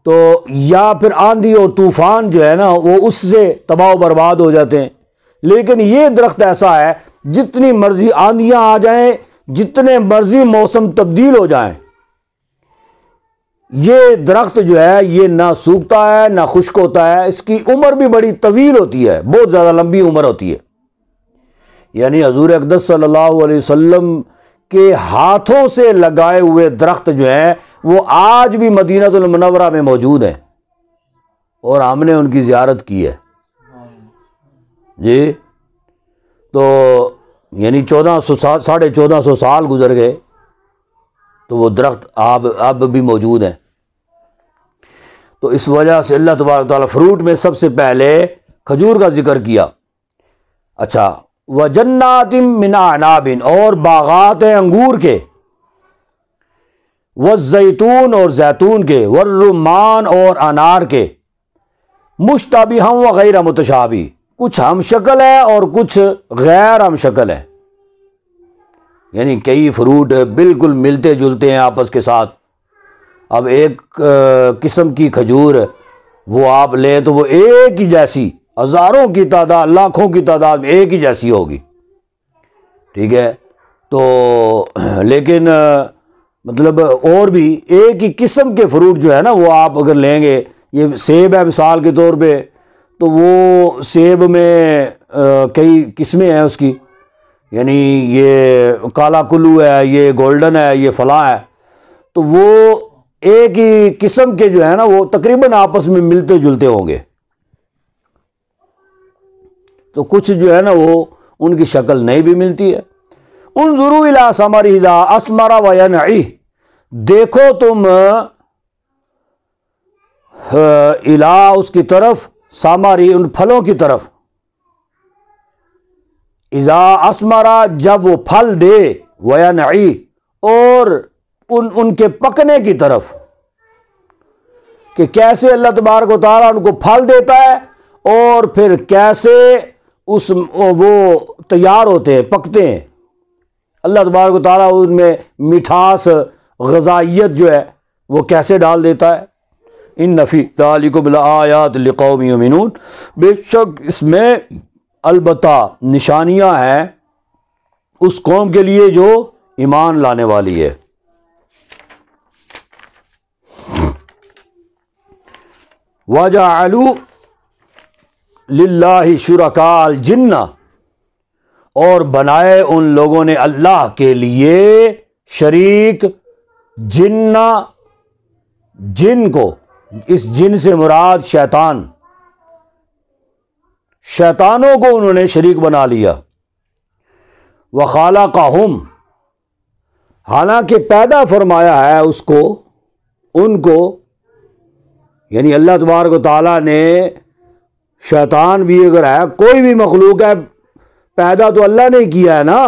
تو یا پھر آندھی اور طوفان جو ہے نا وہ اس سے تباہ و برباد ہو جاتے ہیں۔ لیکن یہ درخت ایسا ہے جتنی مرضی آندھیاں آ جائیں، جتنے مرضی موسم تبدیل ہو جائیں، یہ درخت جو ہے یہ نہ سوکھتا ہے نہ خشک ہوتا ہے، اس کی عمر بھی بڑی طویل ہوتی ہے، بہت زیادہ لمبی عمر ہوتی ہے۔ یعنی حضور اقدس صلی اللہ علیہ وسلم کے ہاتھوں سے لگائے ہوئے درخت جو ہیں وہ آج بھی مدینہ المنورہ میں موجود ہیں، اور ہم نے ان کی زیارت کی ہے جی۔ تو یعنی 1400 سال گزر گئے تو وہ درخت اب بھی موجود ہیں۔ تو اس وجہ سے اللہ تبارک تعالیٰ فروٹ میں سب سے پہلے کھجور کا ذکر کیا۔ اچھا، وَجَنَّاتٍ مِّنْ أَعْنَابٍ، اور باغات ہیں انگور کے، والزیتون اور زیتون کے، والرمان اور انار کے، مشتبہا وغیر متشابہ، کچھ ہم شکل ہے اور کچھ غیر ہم شکل ہے، یعنی کئی فروٹ بالکل ملتے جلتے ہیں آپس کے ساتھ۔ اب ایک قسم کی کھجور وہ آپ لیں تو وہ ایک ہی جیسی، ہزاروں کی تعداد، لاکھوں کی تعداد میں ایک ہی جیسی ہوگی، ٹھیک ہے۔ تو لیکن مطلب اور بھی ایک ہی قسم کے فروٹ جو ہے نا وہ آپ اگر لیں گے، یہ سیب ہے مثال کے طور پہ، تو وہ سیب میں کئی قسمیں ہیں اس کی، یعنی یہ کالا کلو ہے، یہ گولڈن ہے، یہ فلاں ہے، تو وہ ایک ہی قسم کے جو ہے نا وہ تقریباً آپس میں ملتے جلتے ہوں گے، تو کچھ جو ہے نا وہ ان کی شکل نہیں بھی ملتی ہے۔ انظروا الی ثمرہ اذا اثمر وینعی، دیکھو تم الا اس کی طرف، ثمری ان پھلوں کی طرف، اذا اثمر جب وہ پھل دے، وینعی اور ان کے پکنے کی طرف، کہ کیسے اللہ تبارک و تعالیٰ ان کو پھل دیتا ہے اور پھر کیسے وہ تیار ہوتے ہیں، پکتے ہیں، اللہ تبارک و تعالیٰ ان میں مٹھاس، غذائیت جو ہے وہ کیسے ڈال دیتا ہے۔ ان فی ذالکم لآیات لقوم یؤمنون، بے شک اس میں البتہ نشانیاں ہیں اس قوم کے لیے جو ایمان لانے والی ہے۔ وَجَعَلُوا لِلَّهِ شُرَكَاءَ الْجِنَّ، اور بنائے ان لوگوں نے اللہ کے لیے شریک جن کو، اس جن سے مراد شیطان، شیطانوں کو انہوں نے شریک بنا لیا۔ وَخَلَقَهُمْ، حالانکہ پیدا فرمایا ہے اس کو، ان کو، یعنی اللہ تبارک و تعالیٰ نے شیطان بھی اگر ہے، کوئی بھی مخلوق ہے، پیدا تو اللہ نے کیا ہے نا،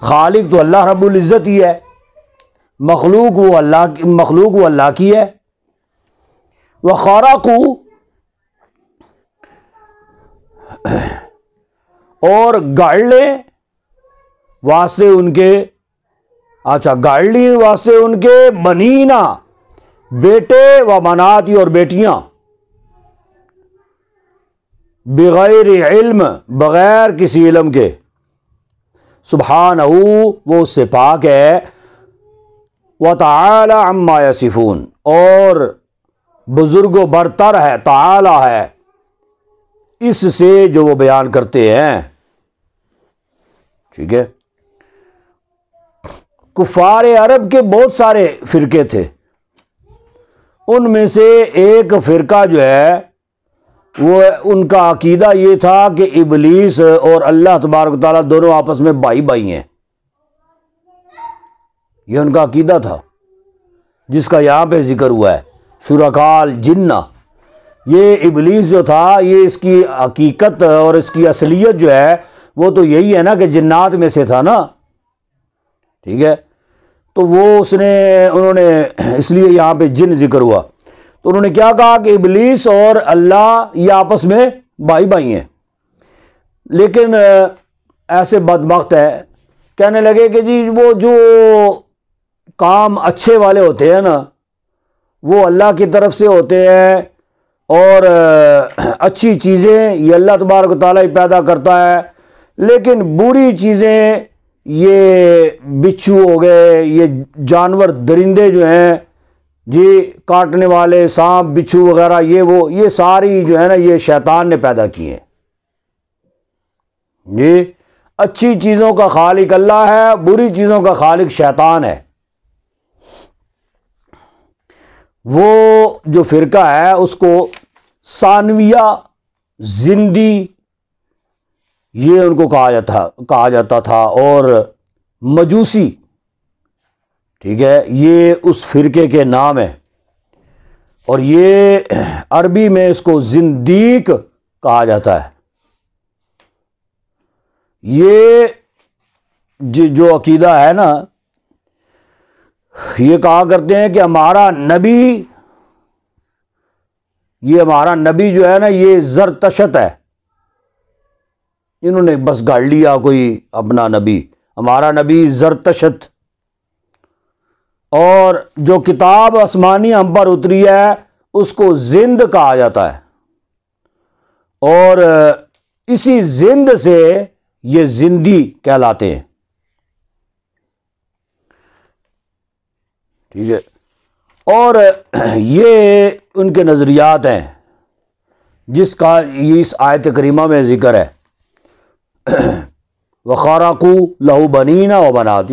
خالق تو اللہ رب العزت ہی ہے، مخلوق وہ اللہ کی ہے۔ وَخَرَقُوا، اور گاڑ لیں واسطے ان کے، گاڑ لی واسطے ان کے، بنینا بیٹے، و بناتی اور بیٹیاں، بغیر علم بغیر کسی علم کے، سبحانہ وہ اس سے پاک ہے، وتعالی عما یصفون، اور بزرگ و برتر ہے، تعالی ہے اس سے جو وہ بیان کرتے ہیں۔ ٹھیک ہے، کفار عرب کے بہت سارے فرقے تھے، ان میں سے ایک فرقہ جو ہے وہ ان کا عقیدہ یہ تھا کہ ابلیس اور اللہ تبارک و تعالیٰ دونوں آپس میں بھائی بھائی ہیں، یہ ان کا عقیدہ تھا، جس کا یہاں پہ ذکر ہوا ہے شرکاء الجن۔ یہ ابلیس جو تھا، یہ اس کی حقیقت اور اس کی اصلیت جو ہے وہ تو یہی ہے نا کہ جنات میں سے تھا نا، ٹھیک ہے، تو وہ انہوں نے اس لیے یہاں پہ جن ذکر ہوا، تو انہوں نے کیا کہا کہ ابلیس اور اللہ یہ آپس میں بھائی بھائی ہیں، لیکن ایسے بدبخت ہے، کہنے لگے کہ جی وہ جو کام اچھے والے ہوتے ہیں نا وہ اللہ کی طرف سے ہوتے ہیں، اور اچھی چیزیں یہ اللہ تبارک و تعالیٰ ہی پیدا کرتا ہے، لیکن بری چیزیں یہ بچھو ہو گئے، یہ جانور درندے جو ہیں جی کاٹنے والے، سانپ بچھو وغیرہ، یہ ساری جو ہے نا یہ شیطان نے پیدا کی ہیں۔ جی اچھی چیزوں کا خالق اللہ ہے، بری چیزوں کا خالق شیطان ہے۔ وہ جو فرقہ ہے اس کو ثانویہ زندی یہ ان کو کہا جاتا تھا، اور مجوسی، ٹھیک ہے، یہ اس فرقے کے نام ہے، اور یہ عربی میں اس کو زندیق کہا جاتا ہے۔ یہ جو عقیدہ ہے نا، یہ کہا کرتے ہیں کہ ہمارا نبی جو ہے نا یہ زرتشت ہے، انہوں نے بس گاڑ لیا کوئی اپنا نبی، ہمارا نبی زرتشت، اور جو کتاب آسمانی ہم پر اتری ہے اس کو زند کہا جاتا ہے، اور اسی زند سے یہ زندی کہلاتے ہیں۔ ٹھیک ہے، اور یہ ان کے نظریات ہیں جس کا اس آیت کریمہ میں ذکر ہے۔ وخرقوا لہ بنین و بنات،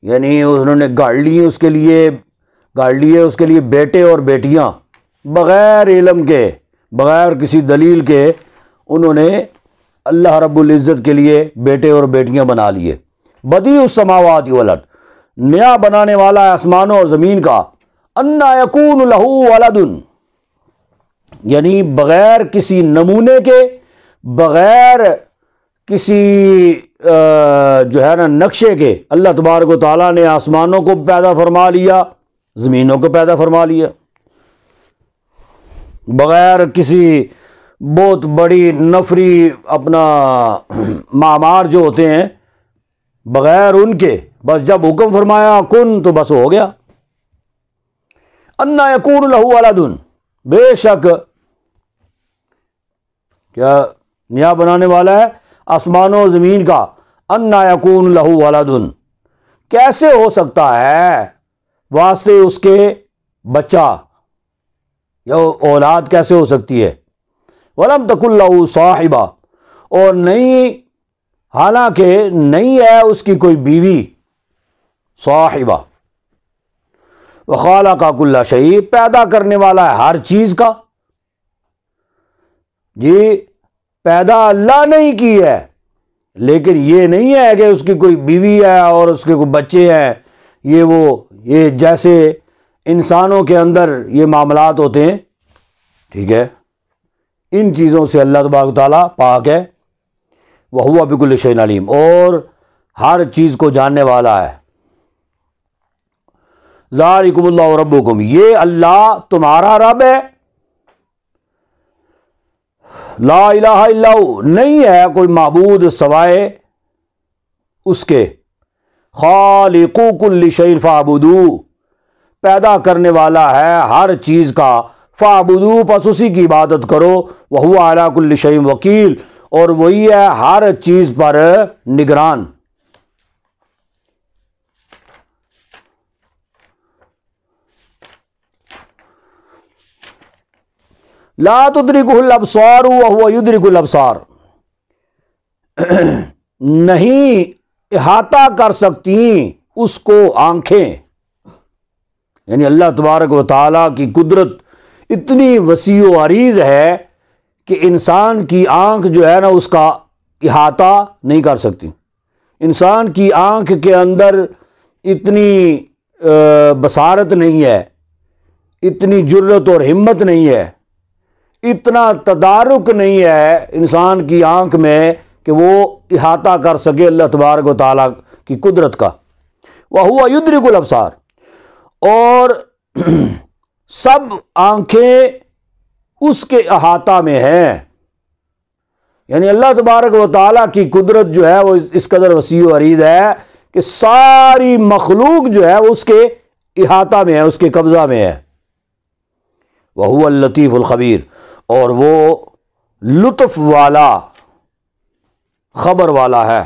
یعنی انہوں نے گاڑ لیے اس کے لیے بیٹے اور بیٹیاں، بغیر علم کے، بغیر کسی دلیل کے انہوں نے اللہ رب العزت کے لیے بیٹے اور بیٹیاں بنا لیے۔ بدیع السماوات والارض، نیا بنانے والا ہے آسمانوں اور زمین کا، انا یکون لہ ولد، یعنی بغیر کسی نمونے کے، بغیر کسی جو ہے نا نقشے کے، اللہ تبارک و تعالیٰ نے آسمانوں کو پیدا فرما لیا، زمینوں کو پیدا فرما لیا، بغیر کسی بہت بڑی نفری اپنا معمار جو ہوتے ہیں، بغیر ان کے، بس جب حکم فرمایا کن تو بس ہو گیا۔ انا یکون لہ ولد، بے شک کیا نیا بنانے والا ہے آسمانوں و زمین کا، انا یکون لہ ولد، کیسے ہو سکتا ہے واسطے اس کے بچہ یا اولاد کیسے ہو سکتی ہے؟ ولم تکن لہ صاحبہ، اور نہیں، حالانکہ نہیں ہے اس کی کوئی بیوی، صاحبہ، وخلق کل شیء، پیدا کرنے والا ہے ہر چیز کا، جی پیدا اللہ نے ہی کی ہے، لیکن یہ نہیں ہے کہ اس کی کوئی بیوی ہے اور اس کے کوئی بچے ہیں، یہ جیسے انسانوں کے اندر یہ معاملات ہوتے ہیں، ٹھیک ہے، ان چیزوں سے اللہ تبارک و تعالیٰ پاک ہے۔ وَهُوَ بِكُلِّ شَيْءٍ عَلِيمٌ، اور ہر چیز کو جاننے والا ہے۔ ذَلِكُمُ اللَّهُ رَبُّكُمْ، یہ اللہ تمہارا رب ہے، لا الہ الا ہو، نہیں ہے کوئی معبود سوائے اس کے، خالق کل شیء فاعبدوہ، پیدا کرنے والا ہے ہر چیز کا، فاعبدوہ، پس اسی کی عبادت کرو، وہو علی کل شیء وکیل، اور وہی ہے ہر چیز پر نگران۔ لا تدرکہ الابصار وہو یدرک الابصار، نہیں احاطہ کر سکتی اس کو آنکھیں، یعنی اللہ تبارک و تعالیٰ کی قدرت اتنی وسیع و عریض ہے کہ انسان کی آنکھ جو ہے نا اس کا احاطہ نہیں کر سکتی، انسان کی آنکھ کے اندر اتنی بصارت نہیں ہے، اتنی جرت اور ہمت نہیں ہے، اتنا تدارک نہیں ہے انسان کی آنکھ میں کہ وہ احاطہ کر سکے اللہ تبارک و تعالیٰ کی قدرت کا۔ وَهُوَ يُدْرِكُ الْأَبْصَارَ، اور سب آنکھیں اس کے احاطہ میں ہیں، یعنی اللہ تبارک و تعالیٰ کی قدرت جو ہے وہ اس قدر وسیع و عریض ہے کہ ساری مخلوق جو ہے وہ اس کے احاطہ میں ہے، اس کے قبضہ میں ہے۔ وَهُوَ اللَّطِيفُ الْخَبِيرُ، اور وہ لطف والا، خبر والا ہے۔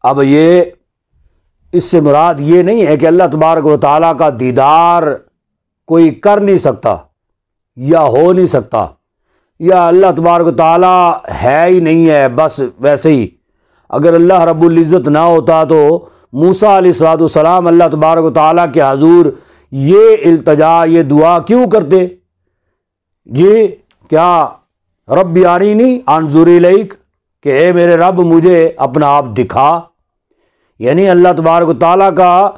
اب یہ اس سے مراد یہ نہیں ہے کہ اللہ تبارک و تعالیٰ کا دیدار کوئی کر نہیں سکتا یا ہو نہیں سکتا، یا اللہ تبارک و تعالیٰ ہے ہی نہیں ہے، بس ویسے ہی۔ اگر اللہ رب العزت نہ ہوتا تو موسیٰ علیہ السلام اللہ تبارک و تعالیٰ کے حضور یہ التجا، یہ دعا کیوں کرتے؟ جی کیا رب ارینی انظر الیک، کہ اے میرے رب مجھے اپنا آپ دکھا، یعنی اللہ تبارک و تعالیٰ کا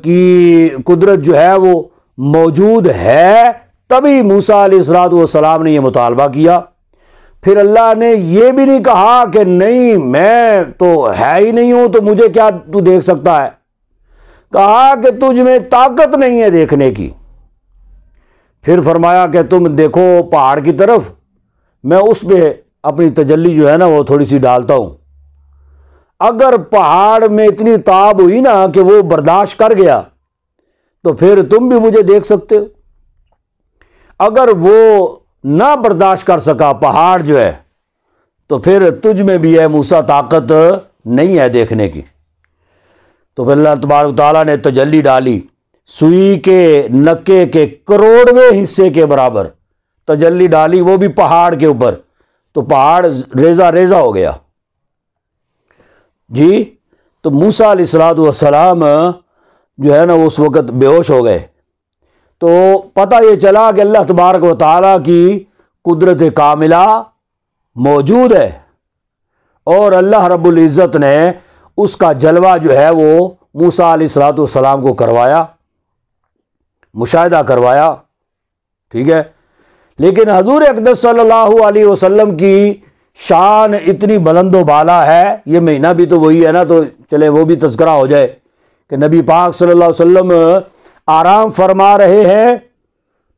کی قدرت جو ہے وہ موجود ہے، تبھی موسیٰ علیہ السلام نے یہ مطالبہ کیا۔ پھر اللہ نے یہ بھی نہیں کہا کہ نہیں میں تو ہے ہی نہیں ہوں تو مجھے کیا تو دیکھ سکتا ہے، کہا کہ تجھ میں طاقت نہیں ہے دیکھنے کی۔ پھر فرمایا کہ تم دیکھو پہاڑ کی طرف، میں اس پہ اپنی تجلی جو ہے نا وہ تھوڑی سی ڈالتا ہوں، اگر پہاڑ میں اتنی تاب ہوئی نا کہ وہ برداشت کر گیا تو پھر تم بھی مجھے دیکھ سکتے ہو، اگر وہ نہ برداشت کر سکا پہاڑ جو ہے تو پھر تجھ میں بھی ہے موسیٰ طاقت نہیں ہے دیکھنے کی۔ تو پھر اللہ تبارک تعالیٰ نے تجلی ڈالی، سوئی کے نکے کے کروڑویں حصے کے برابر تجلی ڈالی، وہ بھی پہاڑ کے اوپر، تو پہاڑ ریزہ ریزہ ہو گیا جی. تو موسیٰ علیہ الصلوۃ والسلام جو ہے نا اس وقت بے ہوش ہو گئے. تو پتہ یہ چلا کہ اللہ تبارک و تعالیٰ کی قدرت کاملہ موجود ہے اور اللہ رب العزت نے اس کا جلوہ جو ہے وہ موسیٰ علیہ الصلوۃ والسلام کو کروایا، مشاہدہ کروایا. ٹھیک ہے. لیکن حضور اقدس صلی اللہ علیہ وسلم کی شان اتنی بلند و بالا ہے. یہ مہینہ بھی تو وہی ہے نا، تو چلے وہ بھی تذکرہ ہو جائے کہ نبی پاک صلی اللہ علیہ وسلم آرام فرما رہے ہیں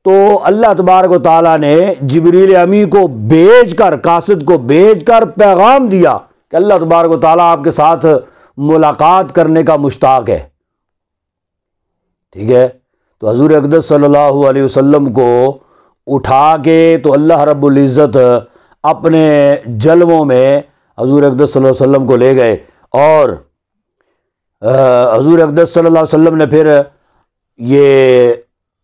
تو اللہ تبارک و تعالیٰ نے جبریل امی کو بھیج کر، قاصد کو بھیج کر پیغام دیا کہ اللہ تبارک و تعالیٰ آپ کے ساتھ ملاقات کرنے کا مشتاق ہے. ٹھیک ہے. تو حضور اقدس صلی اللہ علیہ وسلم کو اٹھا کے تو اللہ رب العزت اپنے جلووں میں حضور اقدس صلی اللہ علیہ وسلم کو لے گئے، اور حضور اقدس صلی اللہ علیہ وسلم نے پھر یہ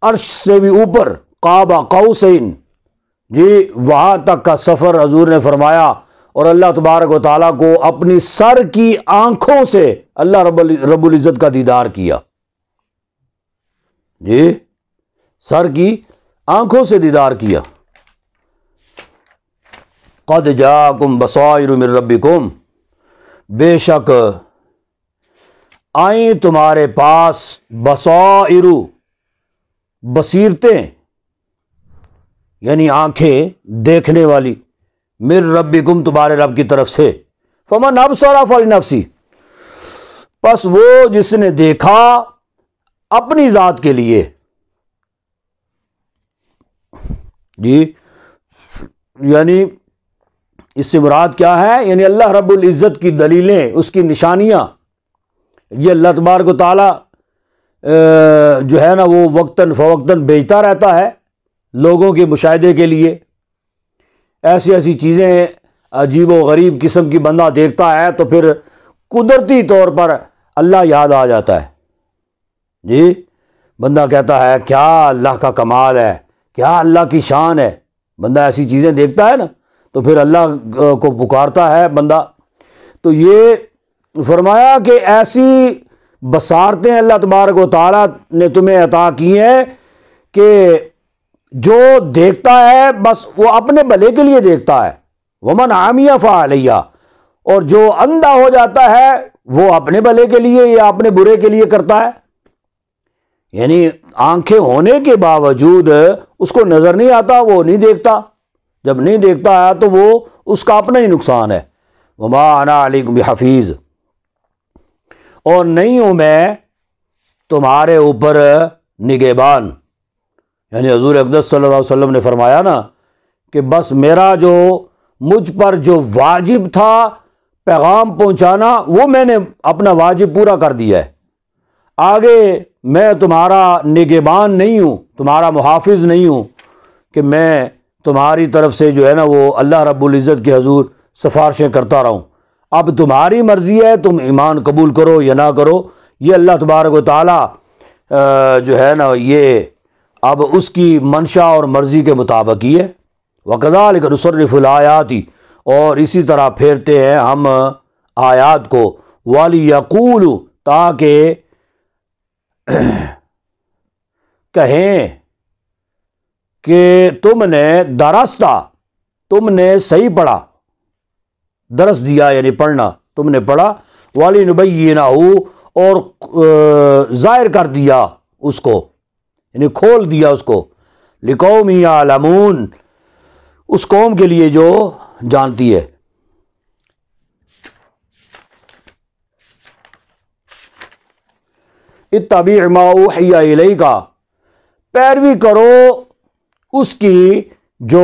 عرش سے بھی اوپر قاب قوسین جی وہاں تک کا سفر حضور نے فرمایا، اور اللہ تبارک و تعالیٰ کو اپنی سر کی آنکھوں سے اللہ رب العزت کا دیدار کیا جی، سر کی آنکھوں سے دیدار کیا. قد جاءکم بصائر من ربکم، بے شک آئیں تمہارے پاس بصائر، بصیرتیں یعنی آنکھیں دیکھنے والی، من ربکم تمہارے رب کی طرف سے. فمن ابصر فلنفسہ، پس وہ جس نے دیکھا اپنی ذات کے لیے جی. یعنی اس سے مراد کیا ہے؟ یعنی اللہ رب العزت کی دلیلیں، اس کی نشانیاں، یہ اللہ تبارک و تعالیٰ جو ہے نا وہ وقتاً فوقتاً بھیجتا رہتا ہے لوگوں کے مشاہدے کے لیے. ایسی ایسی چیزیں عجیب و غریب قسم کی بندہ دیکھتا ہے تو پھر قدرتی طور پر اللہ یاد آ جاتا ہے جی. بندہ کہتا ہے کیا اللہ کا کمال ہے، کیا اللہ کی شان ہے. بندہ ایسی چیزیں دیکھتا ہے نا تو پھر اللہ کو پکارتا ہے بندہ. تو یہ فرمایا کہ ایسی بصارتیں اللہ تبارک و تعالیٰ نے تمہیں عطا کی ہیں کہ جو دیکھتا ہے بس وہ اپنے بھلے کے لیے دیکھتا ہے. ومن عمی فعلیہ، اور جو اندھا ہو جاتا ہے وہ اپنے بھلے کے لیے یا اپنے برے کے لیے کرتا ہے. یعنی آنکھیں ہونے کے باوجود اس کو نظر نہیں آتا، وہ نہیں دیکھتا. جب نہیں دیکھتا ہے تو وہ اس کا اپنا ہی نقصان ہے. وما انا علیکم بحفیظ، اور نہیں ہوں میں تمہارے اوپر نگہبان. یعنی حضور اقدس صلی اللہ علیہ وسلم نے فرمایا نا کہ بس میرا جو مجھ پر جو واجب تھا پیغام پہنچانا وہ میں نے اپنا واجب پورا کر دیا ہے. آگے میں تمہارا نگہبان نہیں ہوں، تمہارا محافظ نہیں ہوں کہ میں تمہاری طرف سے جو ہے نا وہ اللہ رب العزت کے حضور سفارشیں کرتا رہوں. اب تمہاری مرضی ہے، تم ایمان قبول کرو یا نہ کرو. یہ اللہ تبارک و تعالیٰ جو ہے نا یہ اب اس کی منشا اور مرضی کے مطابق ہی ہے. وَكَذَلِكَ نُصَرِّفُ الْآيَاتِ، اور اسی طرح پھیرتے ہیں ہم آیات کو. وَلِيَقُولُوا، تاکہ کہیں کہ تم نے درستہ، تم نے صحیح پڑھا، درس دیا یعنی پڑھنا تم نے پڑھا. وَلِنُبَيِّنَهُ، اور ظاہر کر دیا اس کو یعنی کھول دیا اس کو. لِقَوْمٍ يَعْلَمُونَ، اس قوم کے لیے جو جانتی ہے. اتبع ما اوحی الیک، پیروی کرو اس کی جو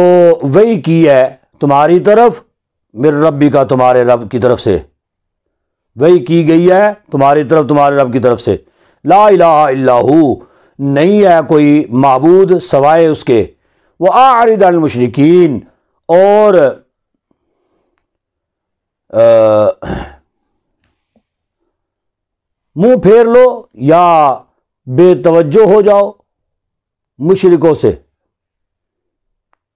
وحی کی ہے تمہاری طرف، من ربک، تمہارے رب کی طرف سے وحی کی گئی ہے تمہاری طرف، تمہارے رب کی طرف سے. لا الہ الا ہو، نہیں ہے کوئی معبود سوائے اس کے. وَأَعْرِضْ عَنِ الْمُشْرِكِينَ، اور منہ پھیر لو یا بے توجہ ہو جاؤ مشرکوں سے.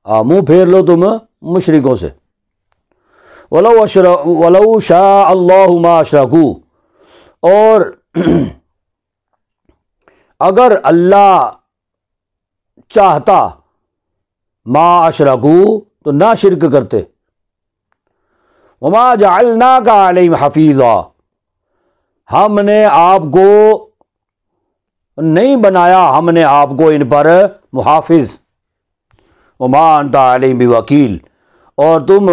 منہ پھیر لو تم مشرکوں سے. وَلَوْ شَاءَ اللَّهُ مَا أَشْرَكُوا، اور اگر اللہ چاہتا ما اشرکو تو نہ شرک کرتے، وما جعلناک علیہم حفیظا، ہم نے آپ کو نہیں بنایا، ہم نے آپ کو ان پر محافظ، وما انت علیہم بوکیل، اور تم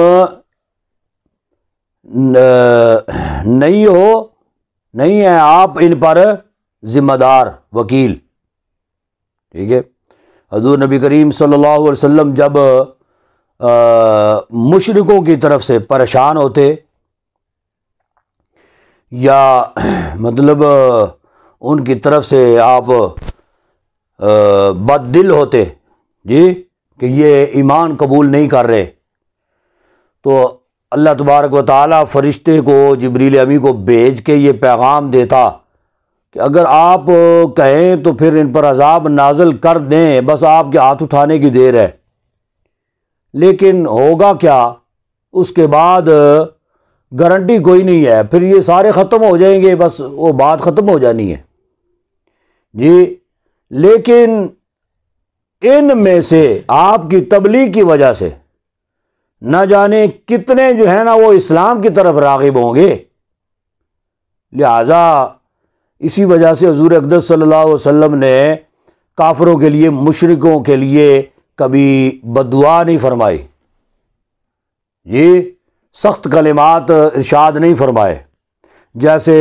نہیں ہیں آپ ان پر ذمہ دار، وکیل۔ ٹھیک ہے، حضور نبی کریم صلی اللہ علیہ وسلم جب مشرکوں کی طرف سے پریشان ہوتے یا مطلب ان کی طرف سے آپ بد دل ہوتے جی کہ یہ ایمان قبول نہیں کر رہے، تو اللہ تبارک و تعالیٰ فرشتے کو، جبریل امی کو بھیج کے یہ پیغام دیتا کہ اگر آپ کہیں تو پھر ان پر عذاب نازل کر دیں، بس آپ کے ہاتھ اٹھانے کی دیر ہے۔ لیکن ہوگا کیا اس کے بعد گارنٹی کوئی نہیں ہے، پھر یہ سارے ختم ہو جائیں گے، بس وہ بات ختم ہو جانی ہے جی۔ لیکن ان میں سے آپ کی تبلیغ کی وجہ سے نہ جانے کتنے جو ہیں نا وہ اسلام کی طرف راغب ہوں گے، لہذا اسی وجہ سے حضور اقدس صلی اللہ علیہ وسلم نے کافروں کے لیے، مشرکوں کے لیے کبھی بد دعا نہیں فرمائی جی، سخت کلمات ارشاد نہیں فرمائے، جیسے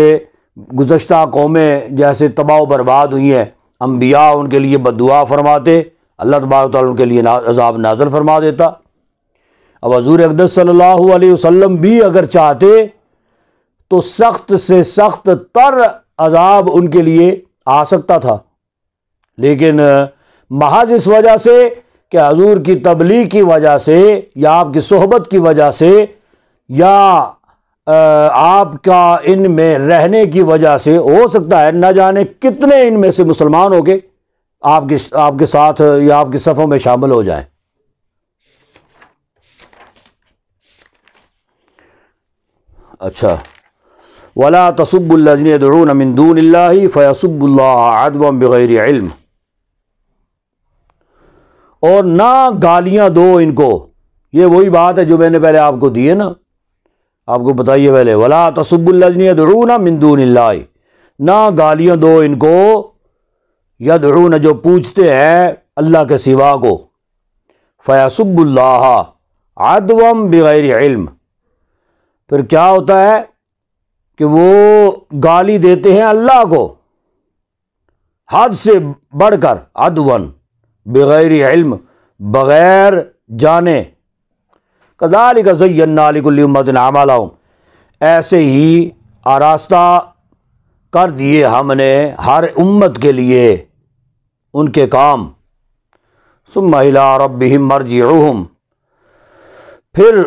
گزشتہ قومیں جیسے تباہ و برباد ہوئی ہیں، انبیاء ان کے لیے بد دعا فرماتے، اللہ تبارک و تعالیٰ ان کے لیے عذاب نازل فرما دیتا۔ اب حضور اقدس صلی اللہ علیہ وسلم بھی اگر چاہتے تو سخت سے سخت تر عذاب ان کے لیے آ سکتا تھا، لیکن محض اس وجہ سے کہ حضور کی تبلیغ کی وجہ سے یا آپ کی صحبت کی وجہ سے یا آپ کا ان میں رہنے کی وجہ سے ہو سکتا ہے نہ جانے کتنے ان میں سے مسلمان ہو کے آپ کے ساتھ یا آپ کی صفوں میں شامل ہو جائیں۔ اچھا، وَلَا تَسُبُّوا الَّذِينَ يَدْعُونَ مِن دُونِ اللَّهِ فَيَسُبُّوا اللَّهَ عَدْوًا بِغَيْرِ عِلْمٍ، اور نہ گالیاں دو ان کو، یہ وہی بات ہے جو میں نے پہلے آپ کو دی ہے نا، آپ کو بتائیے پہلے، وَلَا تَسُبُّوا الَّذِينَ يَدْعُونَ مِن دُونِ اللَّهِ، نہ گالیاں دو ان کو، یدعون جو پوچھتے ہیں اللہ کے سوا کو، فَيَسُبُّوا اللَّهَ عَدْوًا بِغَيْرِ عِلْمٍ، پھر کیا ہوتا ہے کہ وہ گالی دیتے ہیں اللہ کو حد سے بڑھ کر، عدوًا بغیر علم، بغیر جانے، کذالک زینا لکل امۃ اعمالہم، ایسے ہی آراستہ کر دیے ہم نے ہر امت کے لیے ان کے کام، ثم الی ربہم مرجعہم، پھر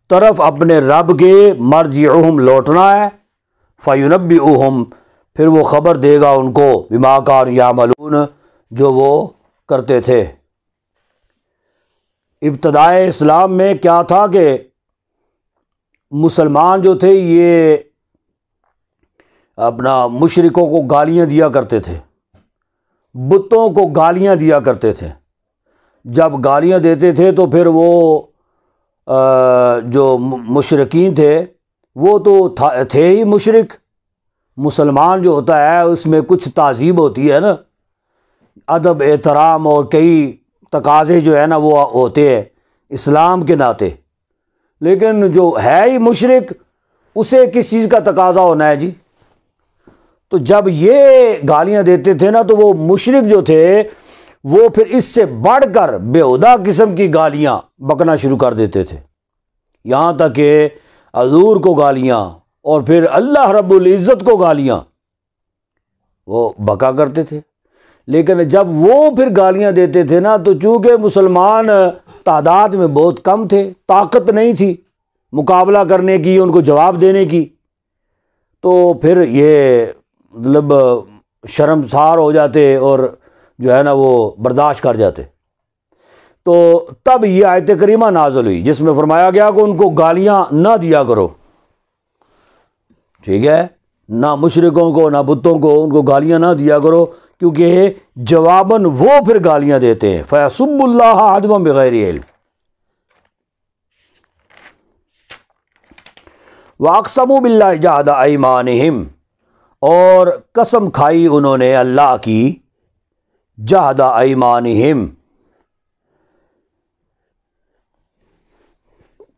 طرف اپنے رب کے مرجعہم لوٹنا ہے، فینبئہم، پھر وہ خبر دے گا ان کو، بما کانوا یعملون، جو وہ کرتے تھے۔ ابتدائے اسلام میں کیا تھا کہ مسلمان جو تھے یہ اپنا مشرکوں کو گالیاں دیا کرتے تھے، بتوں کو گالیاں دیا کرتے تھے، جب گالیاں دیتے تھے تو پھر وہ جو مشرکین تھے وہ تو تھے ہی مشرک، مسلمان جو ہوتا ہے اس میں کچھ تہذیب ہوتی ہے نا، ادب احترام اور کئی تقاضے جو ہے نا وہ ہوتے ہیں اسلام کے ناطے، لیکن جو ہے ہی مشرک اسے کس چیز کا تقاضا ہونا ہے جی؟ تو جب یہ گالیاں دیتے تھے نا تو وہ مشرک جو تھے وہ پھر اس سے بڑھ کر بےہودہ قسم کی گالیاں بکنا شروع کر دیتے تھے، یہاں تک کہ حضور کو گالیاں اور پھر اللہ رب العزت کو گالیاں وہ بکا کرتے تھے۔ لیکن جب وہ پھر گالیاں دیتے تھے نا تو چونکہ مسلمان تعداد میں بہت کم تھے، طاقت نہیں تھی مقابلہ کرنے کی، ان کو جواب دینے کی، تو پھر یہ مطلب شرمسار ہو جاتے اور جو ہے نا وہ برداشت کر جاتے۔ تو تب یہ آیت کریمہ نازل ہوئی جس میں فرمایا گیا کہ ان کو گالیاں نہ دیا کرو، ٹھیک ہے، نہ مشرکوں کو نہ بتوں کو ان کو گالیاں نہ دیا کرو، کیونکہ جواباً وہ پھر گالیاں دیتے ہیں، فَيَسُبُّ اللَّهَ عَدْوًا بِغَيْرِ عِلْمٍ۔ وَأَقْسَمُوا بِاللَّهِ جَهْدَ أَيْمَانِهِمْ، اور قسم کھائی انہوں نے اللہ کی، جہد ایمانہم،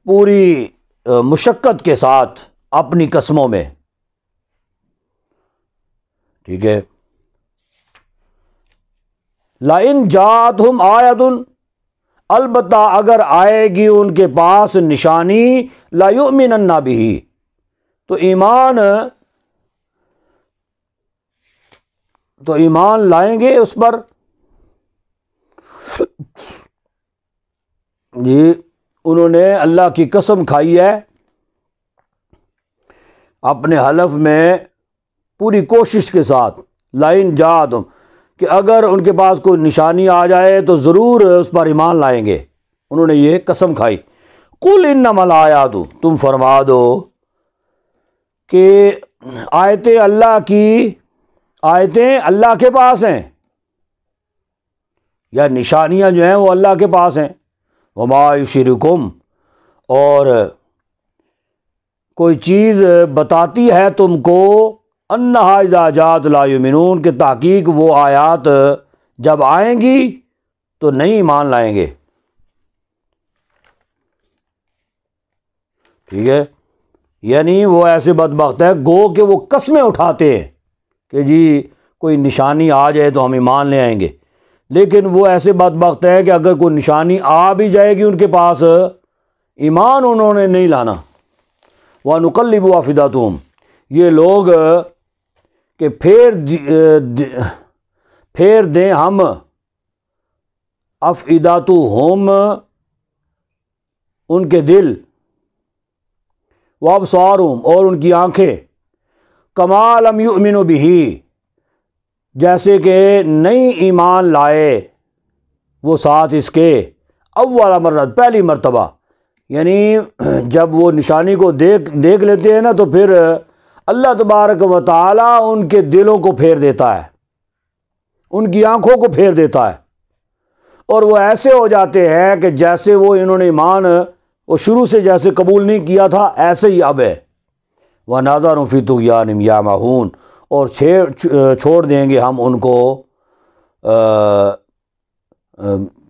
پوری مشقت کے ساتھ اپنی قسموں میں، ٹھیک ہے، لَإِن جَاءَتْهُمْ آیَةٌ، البتہ اگر آئے گی ان کے پاس نشانی، لَيُؤْمِنَنَّ بِهِ، تو ایمان لائیں گے اس پر، جی انہوں نے اللہ کی قسم کھائی ہے اپنے حلف میں پوری کوشش کے ساتھ، لَإِن جَاءَتْهُمْ، کہ اگر ان کے پاس کوئی نشانی آ جائے تو ضرور اس پر ایمان لائیں گے، انہوں نے یہ قسم کھائی۔ قُلْ إِنَّمَا الْآيَاتُ، تم فرما دو کہ آیتیں اللہ کے پاس ہیں، یا نشانیاں جو ہیں وہ اللہ کے پاس ہیں، وَمَا يُشْرِكُمْ، اور کوئی چیز بتاتی ہے تم کو، أَنَّهَا إِذَا جَاءَتْ لَا يُؤْمِنُونَ، کہ تحقیق وہ آیات جب آئیں گی تو نہیں ایمان لائیں گے، ٹھیک ہے، یعنی وہ ایسے بدبخت ہے گو کہ وہ قسمیں اٹھاتے ہیں کہ جی کوئی نشانی آ جائے تو ہم ایمان لے آئیں گے، لیکن وہ ایسے بدبخت ہے کہ اگر کوئی نشانی آ بھی جائے گی ان کے پاس، ایمان انہوں نے نہیں لانا۔ وَنُقَلِّبُ أَفْئِدَتَهُمْ، یہ لوگ کہ پھیر دیں ہم، أَفْئِدَتَهُمْ، ان کے دل، وَأَبْصَارُهُمْ، اور ان کی آنکھیں، كَمَا لَمْ يُؤْمِنُوا بِهِ، جیسے کہ نہیں ایمان لائے وہ ساتھ اس کے، اول مرت، پہلی مرتبہ، یعنی جب وہ نشانی کو دیکھ لیتے ہیں نا تو پھر اللہ تبارک و تعالی ان کے دلوں کو پھیر دیتا ہے، ان کی آنکھوں کو پھیر دیتا ہے، اور وہ ایسے ہو جاتے ہیں کہ جیسے وہ انہوں نے ایمان وہ شروع سے جیسے قبول نہیں کیا تھا ایسے ہی اب ہے۔ وَنَذَرُهُمْ فِي طُغْيَانِهِمْ يَعْمَهُونَ، اور چھوڑ دیں گے ہم ان کو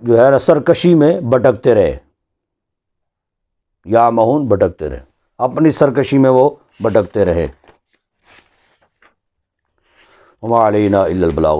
جو ہے سرکشی میں بھٹکتے رہے، یعمہون، بھٹکتے رہے، اپنی سرکشی میں وہ بھٹکتے رہے۔ وَمَا عَلَيْنَا إِلَّا الْبَلَاغُ